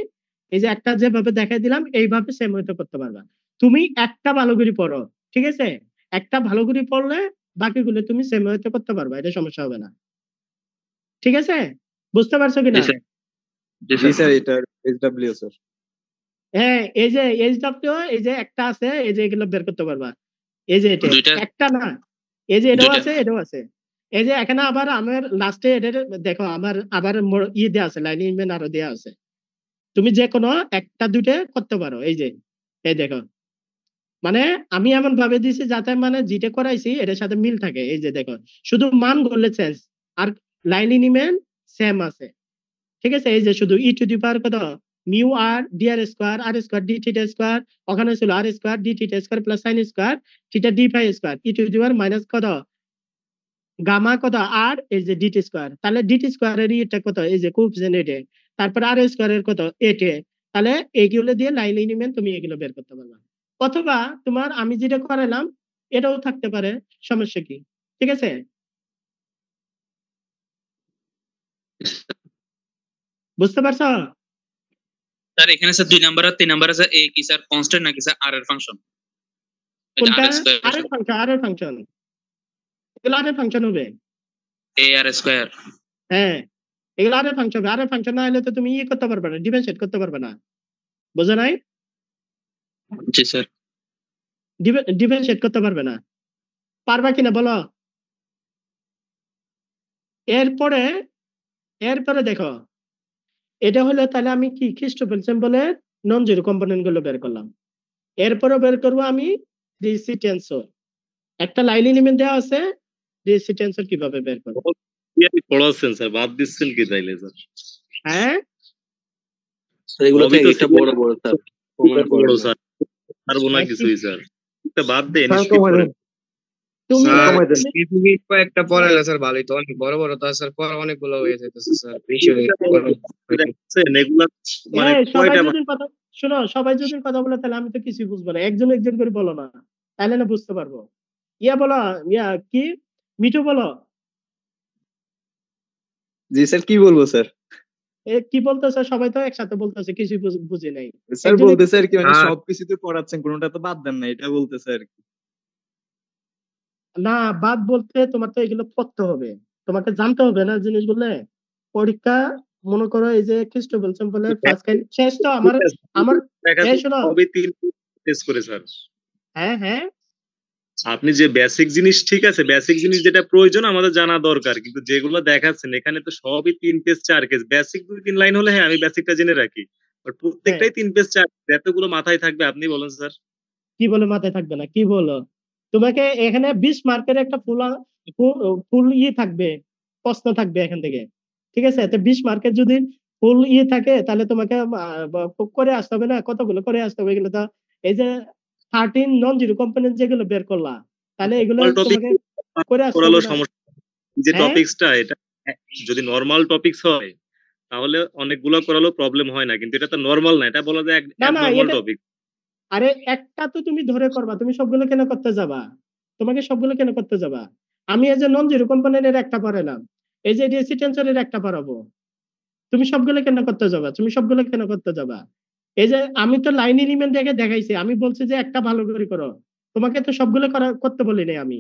এই যে একটা যেভাবে দেখাই দিলাম এইভাবে সেম হইতে করতে পারবা। তুমি একটা ভালো করে পড়ো, ঠিক আছে, একটা ভালো করে পড়লে বাকিগুলো তুমি সেম হইতে করতে পারবা, এটা সমস্যা হবে না, ঠিক আছে, বুঝতে পারছো জি কিনা? স্যার, জি জি স্যার। স্যার, এটা এসডব্লিউ স্যার। হ্যাঁ এই যে এইচ ডব্লিউ, এই যে একটা আছে, এই যে এগুলো বের করতে পারবা, এই যে এটা দুইটা একটা না, এই যে এটাও দুইটা আছে এটাও আছে, এই যে এখানে আবার আমার লাস্টে এটা দেখো আমার আবার দেওয়া আছে, লাইন ইনভেন আরো দেওয়া আছে, তুমি যে কোনো একটা দুইটা করতে পারো, এই যে এই দেখো, মানে আমি এমন ভাবে দিছি যাতে মানে যেটা করাইছি এটার সাথে মিল থাকে, এই যে দেখো শুধু মান করলে চেঞ্জ, আর লাইন এলিমেন্ট সেম আছে, ঠিক আছে। এই যে শুধু ই টু দি পাওয়ার কত mu R D R square D theta square, ওখানে ছিল R square D theta square plus sine square theta D phi square E to the power minus কত গামা কত আর এই যে ডিটি স্কয়ার, তাহলে DT স্কয়ারের এটা কত, এই যে কোএফিসিয়েন্ট এটা, তারপর আর স্কয়ারের কত এটা, তাহলে এইগুলো দিয়ে লাইন এলিমেন্ট তুমি এগুলো বের করতে পারবা, অথবা তোমার আমি যেটা করালাম এটাও থাকতে পারে, সমস্যা কি, ঠিক আছে, বুঝতে পারছো? স্যার এখানে স্যার 2 নাম্বার আর 3 নাম্বার আছে, এ কি স্যার কনস্ট্যান্ট নাকি স্যার আর এর ফাংশন? কোনটা? আর স্কয়ার, আর এর ফাংশন, এগুলো আর এর ফাংশন হবে, এ আর স্কয়ার। হ্যাঁ এগুলো আর এর ফাংশন হবে, আর এর ফাংশন না হলে তো তুমি ইয়ে করতে পারবে না, ডিফারেন্সিয়েট করতে পারবে না, বুঝো নাই? জি স্যার। ডিফারেন্সিয়েট করতে পারবে না, পারবা কিনা বলো? এরপরে এরপরে দেখো, এটা হলো তাহলে আমি কি খ্রিস্টোফেল সিম্বলের নন জিরো কম্পোনেন্ট গুলো বের করলাম, এরপরে বের করবো আমি ডিসি টেন্সর, একটা লাইন এলিমেন্ট দেওয়া আছে, ডিসি টেন্সর কিভাবে বের করবো, পড়াচ্ছেন স্যার, বাদ দিচ্ছেন কি তাইলে স্যার? হ্যাঁ এগুলো সবই তো একটা বড় বড় স্যার, কমনে পড়ে বড় না। স্যার, পারবো না কিছুই স্যার, এটা বাদ দেন, স্যার স্কিপ কমাই করেন। দেন, তুমি স্যার কমাই দেন। স্পেসিফিক কয়েকটা পড়ালে স্যার ভালোই তো, অনেক বড় বড় তো স্যার পড়া অনেকগুলো হয়ে যাইতেছে স্যার, বেশি হয়ে দেখছেন এগুলা মানে সবাই কয়টা যদি কথা শোনো, সবাই যদি কথা বলে তাহলে আমি তো কিছুই বুঝবো না, একজন একজন করে বলো না, তাহলে না বুঝতে পারবো। ইয়া বলো, ইয়া কি মিঠু বলো, জি স্যার, কি বলবো স্যার? কি বলতেছে, সবাই তো একসাথে বলতেছে, কিছুই বুঝি নাই, স্যার একজন বলতেছে আর কি, মানে হ্যাঁ। সবকিছু তো পড়াচ্ছেন, কোনোটা তো বাদ দেন না, এটা বলতেছে আর কি। না বাদ বলতে তোমার তো এগুলো পড়তে হবে, তোমাকে জানতে হবে না জিনিসগুলো, পরীক্ষা মনে করো এই যে খ্রিস্টোফেল সিম্বলের ফার্স্ট কাইন্ড শেষ তো আমার আমার দেখা এই শোনো, সবই 3 টেস্ট করে স্যার। হ্যাঁ হ্যাঁ আপনি যে বেসিক জিনিস, ঠিক আছে, বেসিক জিনিস যেটা প্রয়োজন আমাদের জানা দরকার, কিন্তু যেগুলো দেখাচ্ছেন এখানে তো সবই 3 পেজ 4 পেজ, বেসিক 2-3 লাইন হলে হ্যাঁ আমি বেসিকটা জেনে রাখি, বাট প্রত্যেকটাই 3 পেজ 4 এতগুলো মাথায় থাকবে আপনি বলেন স্যার? কি বলে মাথায় থাকবে না, কি বলো, তোমাকে এখানে 20 মার্কের একটা ফুল ইয়ে থাকবে, প্রশ্ন থাকবে এখান থেকে, ঠিক আছে, তো 20 মার্কের যদি ফুল ইয়ে থাকে তাহলে তোমাকে করে আসতে হবে না, কতগুলো করে আসতে হবে, এগুলো তো এই যে 13 নন জিরো কম্পোনেন্ট যেগুলো বের করলা, তাহলে এগুলো অল টপিক তোমাকে করে আসতে পড়ালো হবে না, সমস্যা যে হ্যাঁ টপিকসটা এটা যদি নরমাল টপিকস হয় তাহলে অনেকগুলো করালেও প্রবলেম হয় না, কিন্তু এটা তো নরমাল না, এটা বলা যায় না না অ্যাবনর্মাল এটা টপিক। আরে একটা তো তুমি ধরে করবা, তুমি সবগুলো কেন করতে যাবা? তোমাকে সবগুলো কেন করতে যাবা? আমি এই যে নন জিরো কম্পোনেন্টের একটা পড়ালাম, এই যে রেসি টেন্সরের একটা পড়াবো, তুমি সবগুলো কেন করতে যাবা? তুমি সবগুলো কেন করতে যাবা? এই যে আমি তো লাইন এলিমেন্ট দেখে দেখাইছি, আমি বলছি যে একটা ভালো করে করো, তোমাকে তো সবগুলো করতে বলি নাই আমি।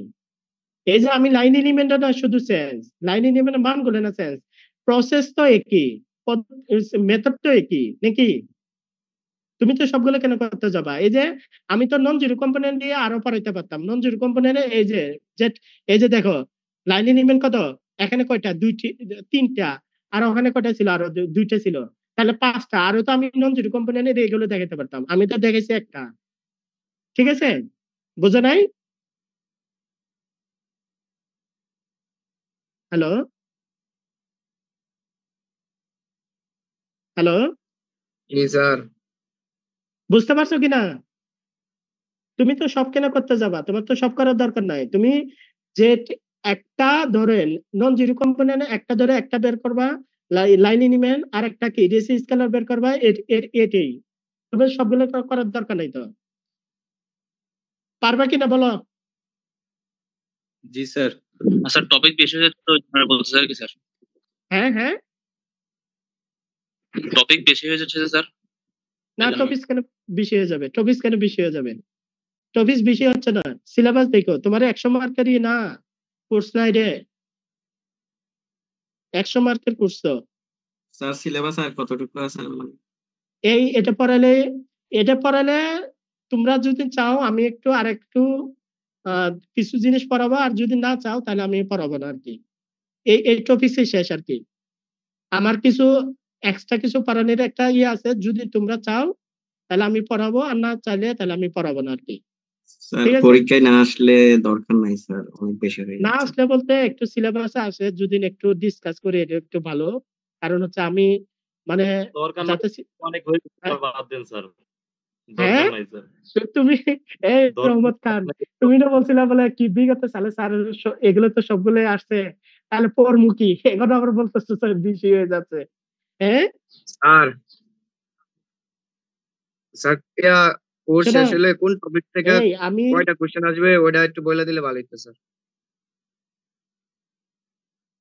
এই যে আমি লাইন এলিমেন্টটা না শুধু সেন্স, লাইন এলিমেন্টের মানগুলো না সেন্স, প্রসেস তো একই, মেথড তো একই নাকি? তুমি তো সবগুলো কেন করতে যাবা? এই যে আমি তো নন জিরো কম্পোনেন্ট দিয়ে আরো পড়াইতে পারতাম। নন জিরো কম্পোনেন্টে এই যে যে- এই যে দেখো লাইন এলিমেন্ট কত, এখানে কয়টা, তিনটা, আর ওখানে কয়টা ছিল, আরো দুইটা ছিল, তাহলে পাঁচটা। আরো তো আমি নন জিরো কম্পোনেন্টে এগুলো দেখাতে পারতাম, আমি তো দেখাইছি একটা। ঠিক আছে, বুঝো নাই? হ্যালো, হ্যালো, জি স্যার। বুঝতে পারছো কিনা? তুমি তো সব কেন করতে যাবা? তোমার তো সব করার দরকার নাই। তুমি যে একটা ধরে নন জিরো কম্পোনেন্ট একটা ধরে একটা বের করবা, লাইন এলিমেন্ট, আর একটা কি রেসি স্কেলার বের করবা, এটাই। তোমার সবগুলো করার দরকার নাই তো। পারবা কিনা বলো? জি স্যার। স্যার টপিক বেশি হয়ে যাচ্ছে তো আপনারা বলতে স্যার কি স্যার? হ্যাঁ হ্যাঁ, টপিক বেশি হয়ে যাচ্ছে স্যার, না এই জন্য। টপিস কেন বেশি হয়ে যাবে? টপিস কেন বেশি হয়ে যাবে? টপিস বেশি হচ্ছে না, সিলেবাস দেখো, তোমার 100 মার্কেরই না কোর্স নাই রে, 100 মার্কের কোর্স তো। স্যার সিলেবাস আর কতটুকু আছে মানে? এটা পড়ালে তোমরা যদি চাও আমি একটু আর একটু কিছু জিনিস পড়াবো, আর যদি না চাও তাহলে আমি পড়াবো না আর কি। এই টপিকই শেষ আর কি। আমার কিছু এক্সট্রা কিছু পড়ানোর একটা ইয়ে আছে, যদি তোমরা চাও তাহলে আমি পড়াবো, আর না চাইলে তাহলে আমি পড়াবো না আর কি। স্যার ঠিক আছে, পরীক্ষায় না আসলে দরকার নাই স্যার, অনেক বেশি হয়ে না যাচ্ছে। আসলে বলতে একটু সিলেবাসে আসে, যদি একটু ডিসকাস করি এটা একটু ভালো। কারণ হচ্ছে আমি মানে দরকার না, যাতে অনেক হয়ে যাচ্ছে, হ্যাঁ বাদ দেন স্যার, হ্যাঁ, দরকার নাই স্যার। তুমি এই দরকার রহমত খান, তুমি না বলছিলে বলে কি বিগত সালে স্যার এগুলো তো সবগুলো আসছে, তাহলে পরমুখী এখন আবার বলতেছো স্যার বেশি হয়ে যাচ্ছে। হ্যাঁ স্যার স্যার কোর্স শোনো, শেষ হলে কোন টপিক থেকে এই আমি কয়টা কোশ্চেন আসবে ওটা একটু বলে দিলে ভালো হতো স্যার।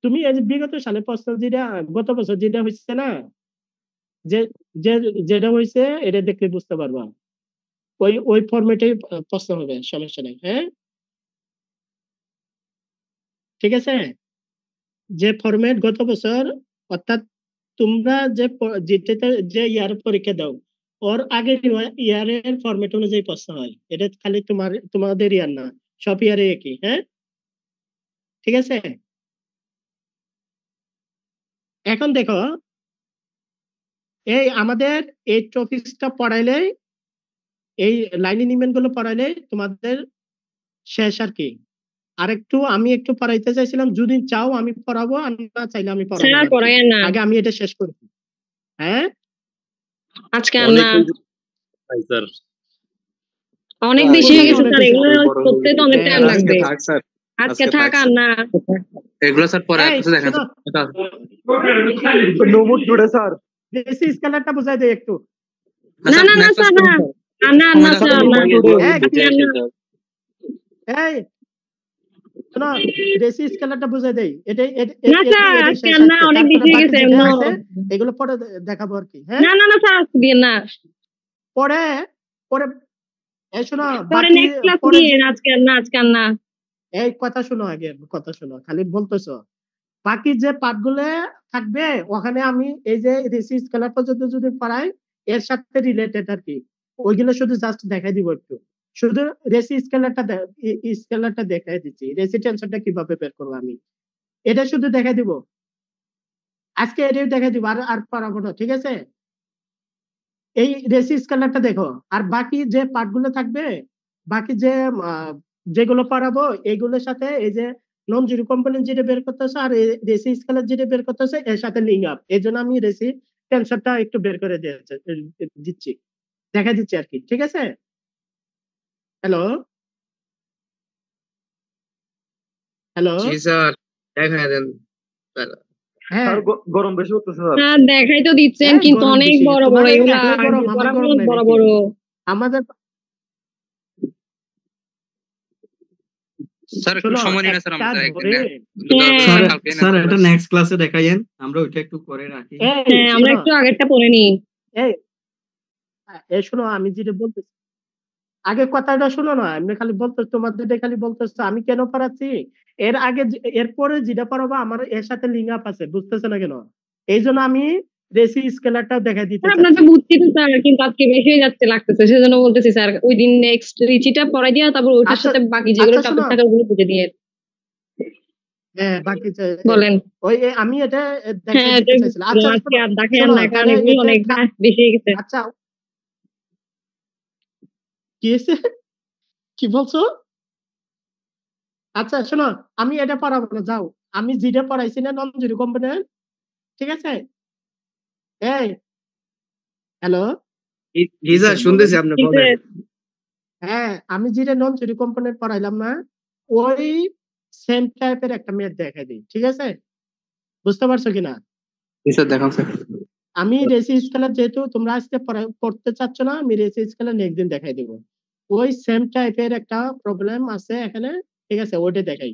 তুমি এই যে বিগত সালে প্রশ্ন যেটা গত বছর যেটা হচ্ছে না, যে যে যেটা হয়েছে এটা দেখলে বুঝতে পারবা, ওই ফরম্যাটে প্রশ্ন হবে, সমস্যা নেই। হ্যাঁ ঠিক আছে, যে ফরম্যাট গত বছর, অর্থাৎ তোমরা যেটাতে যে ইয়ার পরীক্ষা দাও ওর আগের ইয়ারের ফরম্যাট অনুযায়ী প্রশ্ন হয়, এটা খালি তোমাদের ইয়ার না, সব ইয়ারে একই। হ্যাঁ ঠিক আছে, এখন দেখো এই আমাদের এই টপিকসটা পড়াইলে, এই লাইন এলিমেন্ট গুলো পড়াইলে তোমাদের শেষ আর কি। আরেকটু আমি একটু পড়াইতে চাইছিলাম, যদি চাও আমি পড়াবো, আর না চাইলে আমি পড়াবো স্যার না আর কি। পড়াইয়েন না, আগে আমি এটা শেষ করি। হ্যাঁ আজকে আর অনেক না, হয়ে যাচ্ছে স্যার। অনেক স্যার বেশি কি হয়ে গেছে অনেক স্যার, বেশি? এগুলো বড় হয়ে করতে তো গেছে। অনেক হ্যাঁ টাইম স্যার আজকে লাগবে। থাক স্যার, আজকে আজকে থাক থাক আর স্যার। না। এগুলো স্যার পরে এই আসতেছে দেখেন শোনো, sir. No mood today sir. বেশি স্কেলারটা বুঝাই দেয় একটু। না না না স্যার না, আর না না স্যার না, আজকে আর না। এই শোনো, বেশি স্কেলারটা বুঝাই দেয়, এটাই না স্যার এটাই আজকে শেষ আর না, আজকে, অনেক তারপরে বেশি হয়ে বাকি গেছে। যেটা নো, আছে এগুলো পরে দেখাবো আর কি। হ্যাঁ না না না স্যার আজকে দিয়ে না, পরে পরে এই শোনো, পরে বাকি নেক্সট ক্লাস পরে দিয়ে, আজকে আর না, আজকে আর না। এই কথা শোনো, আগে কথা শোনো, খালি বলতেছো। বাকি যে পার্ট গুলো থাকবে ওখানে আমি এই যে রেসি স্কেলার পর্যন্ত যদি পড়াই, এর সাথে রিলেটেড আর কি, ওইগুলো শুধু জাস্ট দেখাই দিব একটু। শুধু রেসি স্কেলারটা দেখাই দিচ্ছি, রেসি টেনশনটা কিভাবে বের করবো আমি, এটা শুধু দেখাই দিব আজকে, এটাই দেখাই দিব, আর আর পড়াবো না। ঠিক আছে, এই রেসি স্কেলারটা দেখো, আর বাকি যে পার্ট গুলো থাকবে, বাকি যে যেগুলো পড়াবো এইগুলোর সাথে এই যে নন জিরো কম্পোনেন্ট যেটা বের করতেছে আর রেসি স্কেলার যেটা বের করতেছে এর সাথে লিঙ্ক আপ, এই জন্য আমি রেসি টেনসরটা একটু বের করে দিচ্ছি, দেখা দিচ্ছি আর কি। ঠিক আছে, হ্যালো হ্যালো, জি স্যার। দেখা দেন স্যার। হ্যাঁ গরম বেশি হচ্ছে স্যার। স্যার দেখাই তো দিচ্ছেন হ্যাঁ, কিন্তু গরম অনেক বেশি। বড় তোমার বড় এই এগুলা একলাই গরম, আমার গরম অনেক নাই বড় নাকি? বড়। আমাদের স্যার একটু শোনো, সময় নিন স্যার, একটা আমরা একদিন ধরে স্যার কালকে না স্যার এটা নেক্সট ক্লাসে দেখাইয়েন, আমরা ওইটা একটু করে রাখি। এই হ্যাঁ আমরা শোনো, একটু আগেরটা পড়ে নিই। এই এই শোনো, আমি যেটা বলতেছি আগে কথাটা শোনো না, এমনি খালি বলতেছ, তোমাদের খালি বলতেছ আমি কেন পড়াচ্ছি। এর আগে এরপরে যেটা পড়াবো আমার এর সাথে লিঙ্ক আপ আছে, বুঝতেছো না কেন? এই জন্য আমি রেসি স্কেলারটাও দেখা দিতে স্যার আপনার তো চাচ্ছি। বুঝছি তো স্যার, কিন্তু আজকে বেশি হয়ে যাচ্ছে লাগতেছে, সেজন্য বলতেছি স্যার ওই দিন নেক্সট রিচিটা পড়াই দিয়া তারপর ওইটার আচ্ছা সাথে বাকি যেগুলো আচ্ছা টপিক শোনো, থাকে ওগুলো বুঝে দিয়ে। হ্যাঁ বাকি বলেন। আমি এটা দেখা হ্যাঁ দিতে চাইছিলাম। আচ্ছা আজকে শোনো, আর দেখেন শোনো না, কারণ তাহলে এমনি এটা অনেক বেশি হয়ে গেছে। আচ্ছা কি হয়েছে, কি বলছো? আচ্ছা শোনো, আমি এটা পড়াবো না, যাও। আমি যেটা পড়াইছি না নন জিরো কম্পোনেন্ট, ঠিক আছে? এই হ্যালো, জি স্যার শুনতেছি, আপনি ঠিক বলেন। আছে। হ্যাঁ আমি যেটা নন জিরো কম্পোনেন্ট পড়াইলাম না, ওই সেম টাইপের একটা ম্যাথ দেখা দিই, ঠিক আছে? বুঝতে পারছো কিনা? জি স্যার দেখান স্যার। আমি রেসি স্কেলার যেহেতু তোমরা আজকে পড়তে চাচ্ছ না, আমি রেসি স্কেলার নেক্সট দিন দেখাই দিব। ওই সেম টাইপের একটা প্রবলেম আছে এখানে, ঠিক আছে? ওটা দেখাই,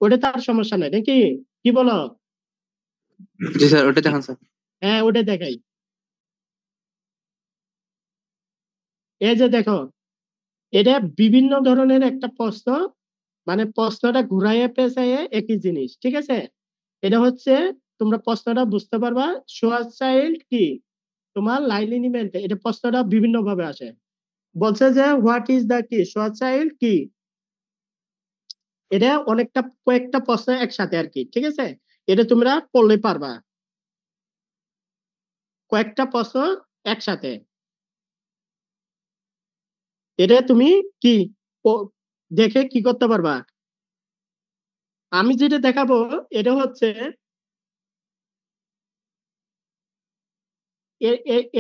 ওটা তার সমস্যা নাই নাকি, কি বলো? জি স্যার ওটা দেখান স্যার। হ্যাঁ ওটা দেখাই। এই যে দেখো, এটা বিভিন্ন ধরনের একটা প্রশ্ন, মানে প্রশ্নটা ঘুরাইয়ে পেঁচাইয়ে একই জিনিস, ঠিক আছে? এটা হচ্ছে, তোমরা প্রশ্নটা বুঝতে পারবা। শোয়ারচাইল্ড কি, তোমার লাইন এলিমেন্ট, এটা প্রশ্নটা বিভিন্ন ভাবে আসে। বলছে যে হোয়াট ইজ দা কি, শোয়ারচাইল্ড কি, এটা অনেকটা কয়েকটা প্রশ্ন একসাথে আর কি, ঠিক আছে? এটা তোমরা পড়লে পারবা, কয়েকটা প্রশ্ন একসাথে। এটা তুমি কি দেখে কি করতে পারবা। আমি যেটা দেখাবো এটা হচ্ছে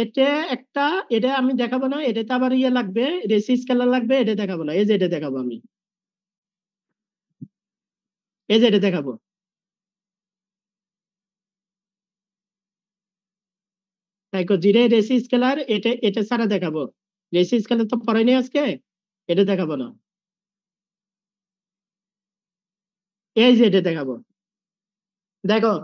এটা একটা, এটা আমি দেখাবো না, এটাতে আবার ইয়ে লাগবে, রেসি স্কেলার লাগবে, এটা দেখাবো না। এই যে এটা দেখাবো আমি, এই যে এটা দেখাবো। দেখো জিরে রেসি স্কেলার, এটা এটা ছাড়া দেখাবো। রেসি স্কেলার তো পড়াইনি আজকে, এটা দেখাবো না। এই যে এটা দেখাবো। দেখো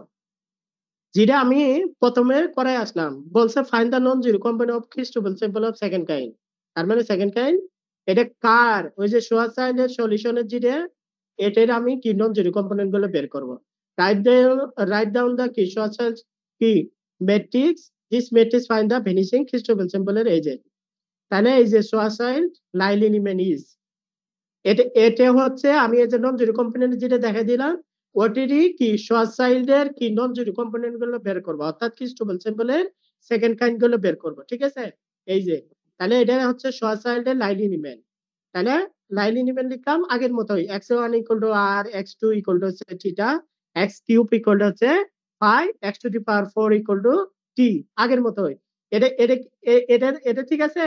যেটা আমি প্রথমে করে আসলাম, বলছে find the non zero component of Christoffel symbol of second kind. তার মানে সেকেন্ড কাইন্ড এটা কার, ওই যে শোয়ারচাইল্ডের সলিউশনের যেটা, এটার আমি কি নন জিরো কম্পোনেন্ট গুলো বের করব। রাইট ডাউন দ্য কি শোয়ারচাইল্ড কি matrix, this matrix find the vanishing Christoffel সিম্বলের এই যে, তাহলে এই যে শোয়ারচাইল্ড লাইন এলিমেন্ট ইজ, এটা এটা হচ্ছে আমি এই যে নন জিরো কম্পোনেন্ট যেটা দেখা দিলাম, ওটিরই কি শোয়ারচাইল্ডের কি নন জিরো কম্পোনেন্ট গুলো বের করবো, অর্থাৎ খ্রিস্টোফেল সিম্বলের সেকেন্ড কাইন্ড গুলো বের করবো, ঠিক আছে? এই যে, তাহলে এটা হচ্ছে শোয়ারচাইল্ডের লাইন এলিমেন্ট। তাহলে লাইন এলিমেন্ট লিখলাম আগের মতোই, x1 equal to r, x2 equal to হচ্ছে theta, x cube equal to হচ্ছে pi, x to the power 4 equal to t, আগের মতোই। এটা এটা এটা এটা ঠিক আছে?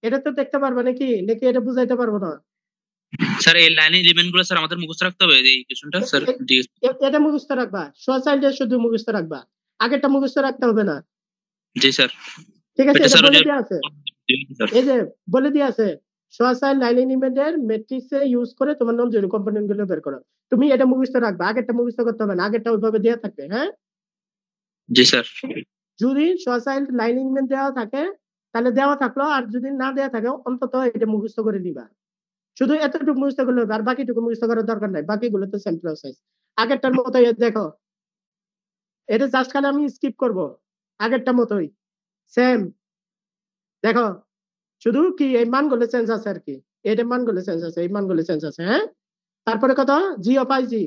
এটা তো দেখতে পারবে নাকি, নাকি এটা বুঝাইতে পারবো না? স্যার এই লাইন এলিমেন্ট গুলো স্যার আমাদের মুখস্থ রাখতে হবে এই কোশ্চেনটা স্যার। এটা মুখস্থ রাখবা, শোয়ারচাইল্ডের শুধু মুখস্থ রাখবা, আগেরটা মুখস্থ রাখতে হবে না, জি স্যার। ঠিক আছে? এটা এটা স্যার বলে দেওয়া আছে, স্যার এই যে বলে দেওয়া আছে, শোয়ারচাইল্ড লাইন এলিমেন্টের ম্যাট্রিক্সে ইউজ করে তোমার নন জিরো কম্পোনেন্ট গুলো বের করো। তুমি এটা মুখস্থ রাখবা, আগেরটা মুখস্থ করতে হবে না, আগেরটা ওইভাবে দেওয়া থাকবে। হ্যাঁ, জি স্যার। যদি শোয়ারচাইল্ড লাইন এলিমেন্ট দেওয়া থাকে তাহলে দেওয়া থাকলো, আর যদি না দেওয়া থাকে অন্তত এটা মুখস্থ করে দিবা। শুধু এতটুকু মুখস্থ করলে হবে, আর বাকিটুকু মুখস্থ করার দরকার নাই, বাকিগুলো তো সেম প্রসেস। আগেরটার মতো দেখো, এটা জাস্ট খালি আমি স্কিপ করব, আগেরটা মতোই সেম। দেখো শুধু কি এই মানগুলো চেঞ্জ আছে আর কি, এটা মানগুলো চেঞ্জ আছে, এই মানগুলো চেঞ্জ আছে। হ্যাঁ, তারপরে কত জি অফ আই জি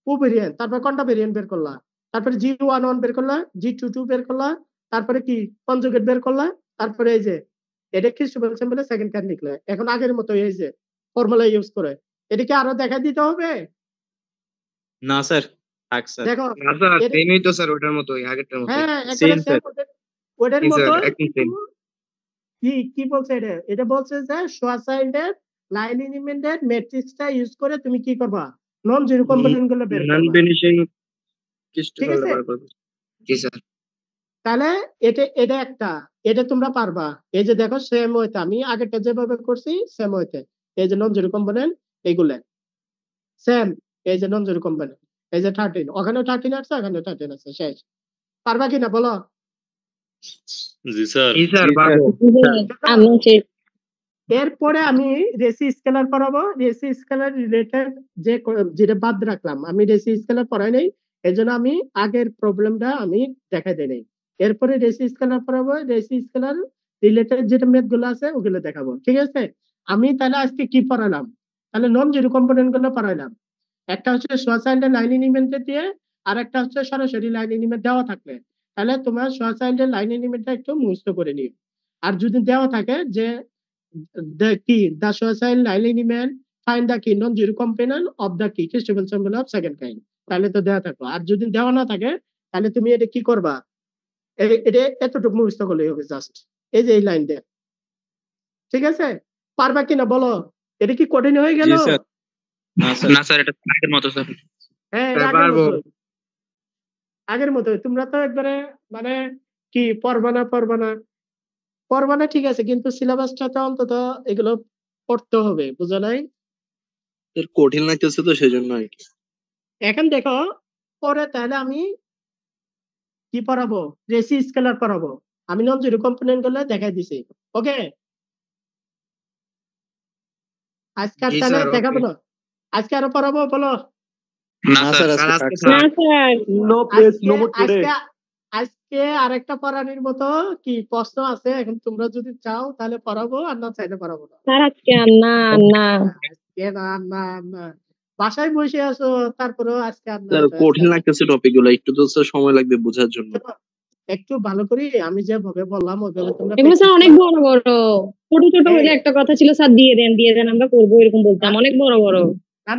ও ভেরিয়েন্ট, তারপর কোনটা ভেরিয়েন্ট বের করলা, তারপরে G11 বের করলা, G22 বের করলা, তারপরে কি কনজুগেট বের করলা, তারপরে এই যে এটা খ্রিস্টোফেল সিম্বলে সেকেন্ড কাইন্ড লিখলে। এখন আগের মতো এই যে ফর্মুলা ইউজ করে, এটাকে আরো দেখা দিতে হবে? না স্যার, থাক স্যার। দেখো না স্যার এটা, সেমই তো স্যার, ওটার মতোই, আগেরটার মতোই। হ্যাঁ একবারে সেম সেম স্যার। ওটার জি স্যার মতো। একদম কিন্তু সেম। কি কি বলছে এটা, এটা বলছে যে শোয়ারচাইল্ডের লাইন এলিমেন্টের ম্যাট্রিক্সটা ইউজ করে তুমি কি করবা, নন জিরো কম্পোনেন্ট গুলো বের নন করবা। ফিনিশিং কিস্টু ঠিক করলে আছে? বার করব। জি স্যার। তাহলে এটা একটা, এটা তোমরা পারবা। এই যে দেখো সেম ওয়েতে আমি আগেরটা যেভাবে করছি সেম ওয়েতে, এই যে নন জিরো কম্পোনেন্ট এইগুলো সেম, এই যে নন জিরো কম্পোনেন্ট, এই যে 13, ওখানেও 13 আছে, এখানেও 13 আছে, শেষ। পারবা কিনা বলো? জি স্যার। জি স্যার জি স্যার। পারবো। আমি চেক এরপরে আমি রেসি স্কেলার পড়াবো। রেসি স্কেলার রিলেটেড যেটা বাদ রাখলাম, আমি রেসি স্কেলার পড়াই নাই, এই জন্য আমি আগের প্রবলেমটা আমি দেখাই দিই নাই। এরপরে রেসি স্কেলার পড়াবো, রেসি স্কেলার রিলেটেড যেটা মেথ গুলো আছে ওগুলো দেখাবো। ঠিক আছে? আমি তাহলে আজকে কি পড়ালাম? তাহলে নন জিরো কম্পোনেন্ট গুলো পড়াইলাম। একটা হচ্ছে সোয়াসাইল্ডের লাইন এলিমেন্টে দিয়ে, আর একটা হচ্ছে সরাসরি লাইন এলিমেন্ট দেওয়া থাকলে। তাহলে তোমার সোয়াসাইল্ডের লাইন এলিমেন্টটা একটু মুখস্থ করে নিও। আর যদি দেওয়া থাকে যে the suicide line element find the key non-zero component of the key crystal symbol of second kind, তাহলে তো দেওয়া থাকলো। আর যদি দেওয়া না থাকে তাহলে তুমি এটা কি করবা? এটা এতটুকু মুখস্থ করলেই হবে জাস্ট, এই যে এই লাইন দিয়ে। ঠিক আছে? পারবা কিনা বলো? এটা কি কঠিন হয়ে গেল? জি স্যার। না স্যার। না স্যার, এটা আগের মতো স্যার। হ্যাঁ, স্যার, আগের পারবো। মতো, আগের মতো। তোমরা তো একবারে মানে কি পড়বা না ঠিক আছে, কিন্তু সিলেবাসটা তো অন্তত এগুলো পড়তে হবে, বুঝো নাই? কঠিন লাগতেছে তো সেজন্য আর কি। এখন দেখো পরে তাহলে আমি কি পড়াবো? রেসি স্কেলার পড়াবো। আমি নন জিরো কম্পোনেন্ট গুলো দেখাই দিছি। ওকে, আজকে আর জি তাহলে স্যার, দেখাবো ওকে। না, আজকে আরো পড়াবো বলো? না না স্যার। স্যার, স্যার আজকে আজকে থাক না sir. Sir. Sir, no place, no more today. আজকে আজকে আরেকটা পড়ানোর মতো কি প্রশ্ন আছে, এখন তোমরা যদি চাও তাহলে পড়াবো, আর না চাইলে পড়াবো না। স্যার আজকে আর না না আজকে না, বাসায় বসে আছো, তারপরেও আজকে আর না, স্যার কঠিন লাগতেছে টপিক গুলো, একটু তো স্যার সময় লাগবে বোঝার জন্য। একটু ভালো করে আমি যেভাবে বললাম ওইভাবে তোমরা এগুলো স্যার practice অনেক করো। বড় বড়। ছোট ছোট হ্যাঁ। হলে একটা কথা ছিল স্যার দিয়ে দেন আমরা করবো, এরকম বলতাম। অনেক বড় বড়।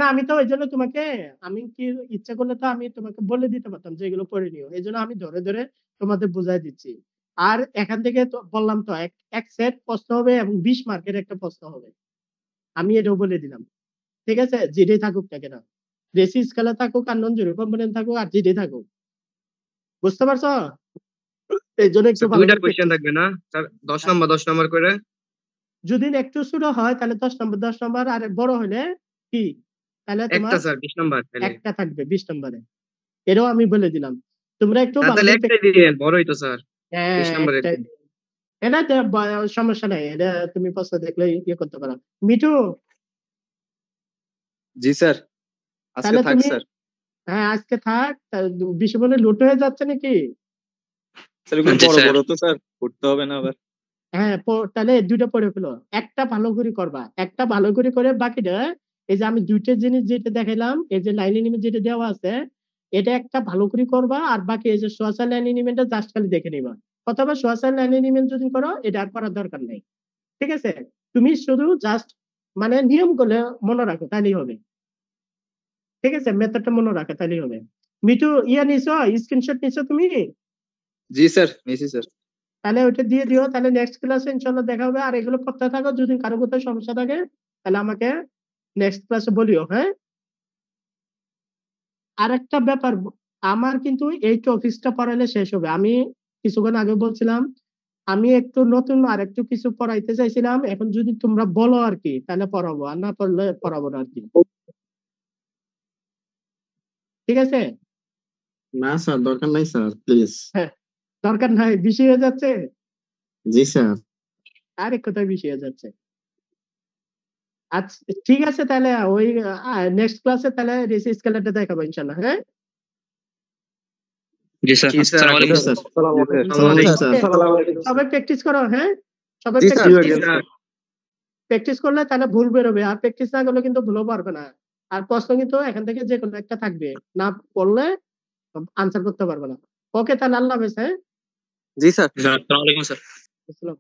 না, আমি তো ওই জন্য তোমাকে, আমি কি ইচ্ছা করলে তো আমি তোমাকে বলে দিতে পারতাম যে এগুলো পড়ে নিও, এই জন্য আমি ধরে ধরে তোমাদের বুঝাই দিচ্ছি। আর এখান থেকে তো বললাম তো এক সেট প্রশ্ন হবে এবং 20 মার্কের একটা প্রশ্ন হবে, আমি এটাও বলে দিলাম। ঠিক আছে? যেটাই থাকুক না কেন, রেসি স্কেলার থাকুক আর নন জিরো কম্পোনেন্ট থাকুক আর যেটাই থাকুক, বুঝতে পারছো? এই জন্য একটু স্যার, ভালো দুইটা করে কোশ্চেন practice- থাকবে না স্যার? 10 নম্বর করে। যদি একটু ছোট হয় তাহলে 10 নম্বর, আর বড় হলে কি তাহলে একটা তোমার স্যার 20 নম্বর তাহলে। একটা থাকবে 20 নম্বরে। এটাও আমি বলে দিলাম, তোমরা একটু স্যার ভালো তাহলে করে একটাই দিয়েন, বড়ই তো স্যার। 20 হ্যাঁ, নম্বরের একটাই। এটা সমস্যা নাই, এটা তুমি প্রশ্ন দেখলে ইয়ে করতে পারো। মিঠু, জি স্যার, আজকে তাহলে থাক তুমি, স্যার। হ্যাঁ আজকে থাক। বেশি বলে লুট হয়ে যাচ্ছে নাকি? স্যার এগুলো জি বড় স্যার। বড় তো স্যার, পড়তে হবে না আবার। হ্যাঁ, তাহলে দুইটা পড়ে ফেলো, একটা ভালো করে করবা, একটা ভালো করে করে বাকিটা, এই যে আমি দুইটা জিনিস যেটা দেখাইলাম, এই যে লাইন এলিমেন্ট যেটা দেওয়া আছে, এটা একটা ভালো করে করবা, আর বাকি এই যে সোশ্যাল লাইন এলিমেন্টটা জাস্ট খালি দেখে নিবা। অথবা সোশ্যাল লাইন এলিমেন্ট যদি করো এটা আর করার দরকার নেই। ঠিক আছে? তুমি শুধু জাস্ট মানে নিয়ম গুলো মনে রাখো, তাহলেই হবে। ঠিক আছে? মেথডটা মনে রাখো, তাহলেই হবে। মিঠু, নিছো স্ক্রিনশট নিছো তুমি? জি স্যার, নিছি স্যার। তাহলে ওইটা দিয়ে দিও, তাহলে নেক্সট ক্লাসে ইনশাল্লাহ দেখা হবে। আর এগুলো করতে থাকো, যদি কারো কোথাও সমস্যা থাকে তাহলে আমাকে নেক্সট ক্লাসে বলিও। হ্যাঁ, আর একটা ব্যাপার, আমার কিন্তু এই টপিকসটা পড়ালে শেষ হবে। আমি কিছুক্ষণ আগে বলছিলাম আমি একটু নতুন আর একটু কিছু পড়াইতে চাইছিলাম, এখন যদি তোমরা বলো আর কি তাহলে পড়াবো, আর না পড়লে পড়াবো না আর কি। ঠিক আছে? না স্যার, দরকার নাই স্যার, প্লিজ। হ্যাঁ, দরকার নাই, বেশি হয়ে যাচ্ছে। জি স্যার। আরেক কোথায় বেশি হয়ে যাচ্ছে। আচ্ছা ঠিক আছে, তাহলে ওই নেক্সট ক্লাসে তাহলে রেসি স্কেলারটা দেখাবো ইনশাল্লাহ। হ্যাঁ, জি স্যার। জি স্যার। আসসালামু ওকে আলাইকুম। স্যার। আসসালামু আলাইকুম। সালাম স্যার। সবাই প্র্যাকটিস করো। হ্যাঁ, সবাই জি স্যার। প্র্যাকটিস করলে তাহলে ভুল বেরোবে, আর প্র্যাকটিস না করলে কিন্তু ভুলও পারবে না। আর প্রশ্ন কিন্তু এখান থেকে যে কোনো একটা থাকবে, না পড়লে আনসার করতে পারবে না। ওকে, তাহলে আল্লাহ হাফেজ। হ্যাঁ, জি স্যার। আসসালামু আলাইকুম স্যার। আসসালাম।